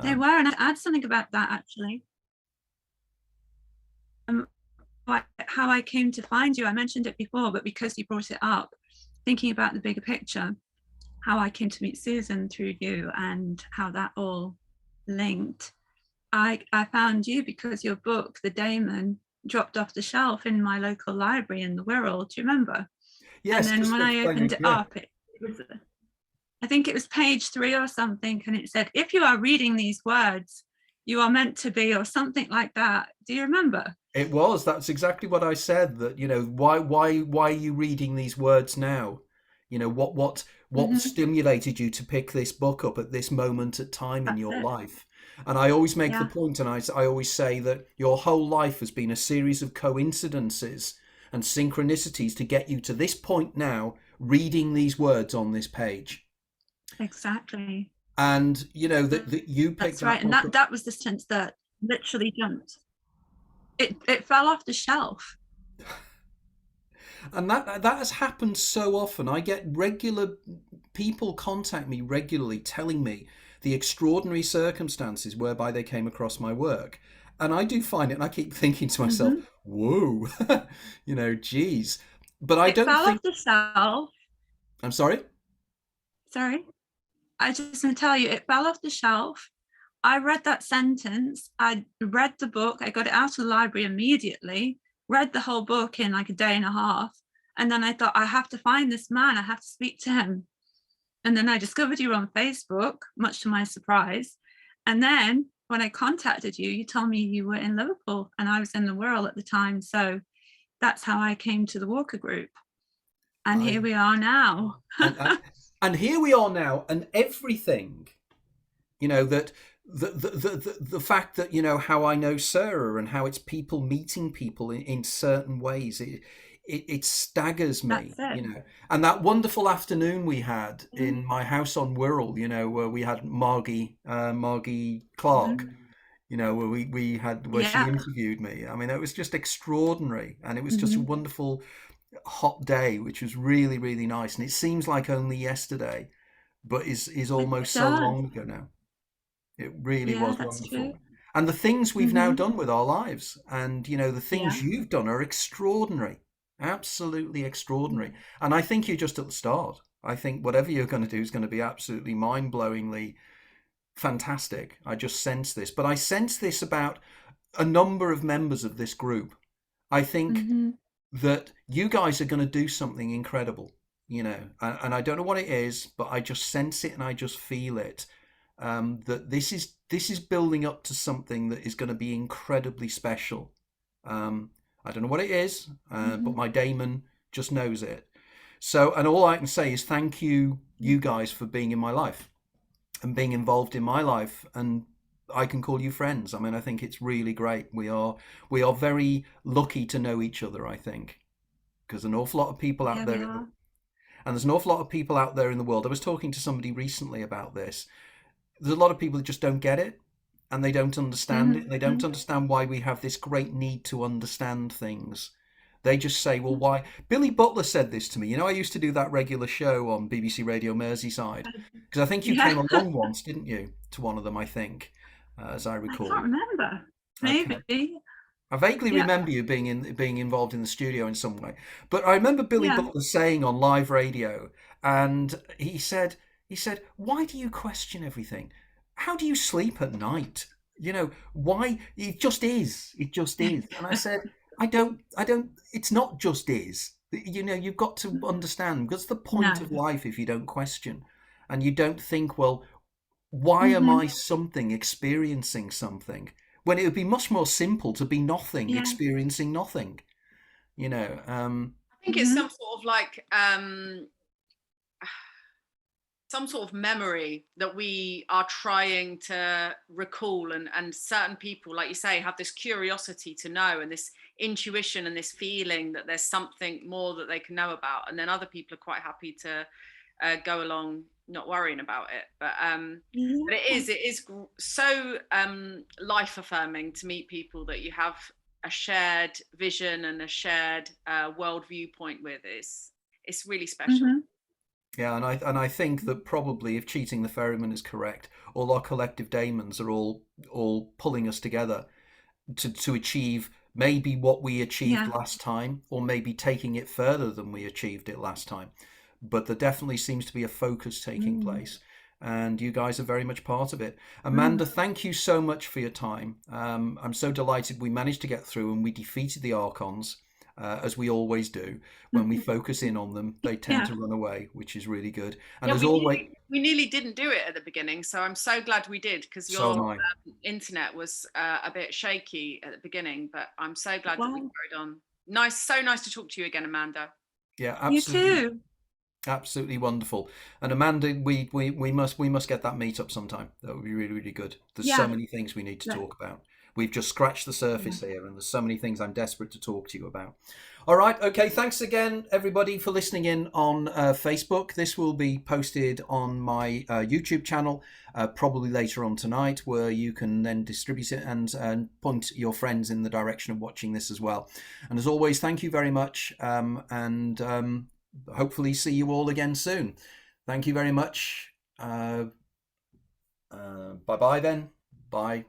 They were, and I'd add something about that actually. How I came to find you, I mentioned it before, but because you brought it up, thinking about the bigger picture, how I came to meet Susan through you and how that all linked. I found you because your book, The Daemon, dropped off the shelf in my local library in the Wirral. Do you remember? Yes. And then when I opened it up, it was, I think it was page 3 or something, and it said, if you are reading these words, you are meant to be, or something like that. Do you remember? It was. That's exactly what I said. That, you know, why are you reading these words now? You know, what stimulated you to pick this book up at this moment of time in your life? And I always make the point, and I always say that your whole life has been a series of coincidences and synchronicities to get you to this point now, reading these words on this page. Exactly. And, you know, that you picked That's right. And that was the sense that literally jumped. It fell off the shelf. And that has happened so often. I get regular people contact me regularly telling me the extraordinary circumstances whereby they came across my work. And I do find it, and I keep thinking to myself, whoa, you know, geez. But I don't think... It fell off the shelf. I'm sorry? Sorry. I just want to tell you, it fell off the shelf. I read that sentence. I read the book. I got it out of the library immediately. Read the whole book in like a day and a half, and then I thought, I have to find this man, I have to speak to him. And then I discovered you on Facebook, much to my surprise. And then when I contacted you, you told me you were in Liverpool and I was in the Wirral at the time. So that's how I came to the Walker Group. And here we are now. and here we are now, and everything, that the fact that, how I know Sarah and how it's people meeting people in certain ways, it staggers me, and that wonderful afternoon we had in my house on Wirral, where we had Margie Clark, where she interviewed me. I mean, it was just extraordinary, and it was just a wonderful hot day, which was really, really nice. And it seems like only yesterday, but is almost so long ago now. It really was wonderful. True. And the things we've now done with our lives, and the things you've done are extraordinary, absolutely extraordinary. And I think you're just at the start. I think whatever you're going to do is going to be absolutely mind-blowingly fantastic. I just sense this, but I sense this about a number of members of this group. I think that you guys are going to do something incredible, and I don't know what it is, but I just sense it and I just feel it. That this is building up to something that is going to be incredibly special. I don't know what it is, but my Damon just knows it. So, and all I can say is thank you guys, for being in my life and being involved in my life, and I can call you friends. I mean, I think it's really great. We are very lucky to know each other, I think, because an awful lot of people out there, and there's an awful lot of people out there in the world. I was talking to somebody recently about this. There's a lot of people that just don't get it, and they don't understand it. They don't understand why we have this great need to understand things. They just say, well, why? Billy Butler said this to me. I used to do that regular show on BBC Radio Merseyside, because I think you came along once, didn't you, to one of them, I think, as I recall. I can't remember. Maybe. Okay. I vaguely remember you being involved in the studio in some way. But I remember Billy Butler saying on live radio, and he said, why do you question everything? How do you sleep at night? Why? It just is. It just is. And I said, I don't, it's not just is. You've got to understand, because the point of life if you don't question and you don't think, well, why am I experiencing something? When it would be much more simple to be nothing, experiencing nothing. I think it's some sort of like some sort of memory that we are trying to recall, and certain people, like you say, have this curiosity to know, and this intuition and this feeling that there's something more that they can know about, and then other people are quite happy to go along not worrying about it. But it is so life affirming to meet people that you have a shared vision and a shared world viewpoint with. It's really special. Yeah, and I think that probably, if Cheating the Ferryman is correct, all our collective daemons are all pulling us together to achieve maybe what we achieved last time, or maybe taking it further than we achieved it last time. But there definitely seems to be a focus taking place, and you guys are very much part of it. Amanda, thank you so much for your time. I'm so delighted we managed to get through and we defeated the Archons. As we always do. When we focus in on them, they tend to run away, which is really good. And as always, we nearly didn't do it at the beginning, so I'm so glad we did, because your internet was a bit shaky at the beginning, but I'm so glad that we carried on. So nice to talk to you again, Amanda. Yeah, absolutely. You too. Absolutely wonderful. And Amanda, we must get that meetup sometime. That would be really, really good. There's so many things we need to talk about. We've just scratched the surface here, and there's so many things I'm desperate to talk to you about. All right. Okay. Thanks again, everybody, for listening in on Facebook. This will be posted on my YouTube channel probably later on tonight, where you can then distribute it and point your friends in the direction of watching this as well. And as always, thank you very much. And hopefully see you all again soon. Thank you very much. Bye-bye then. Bye.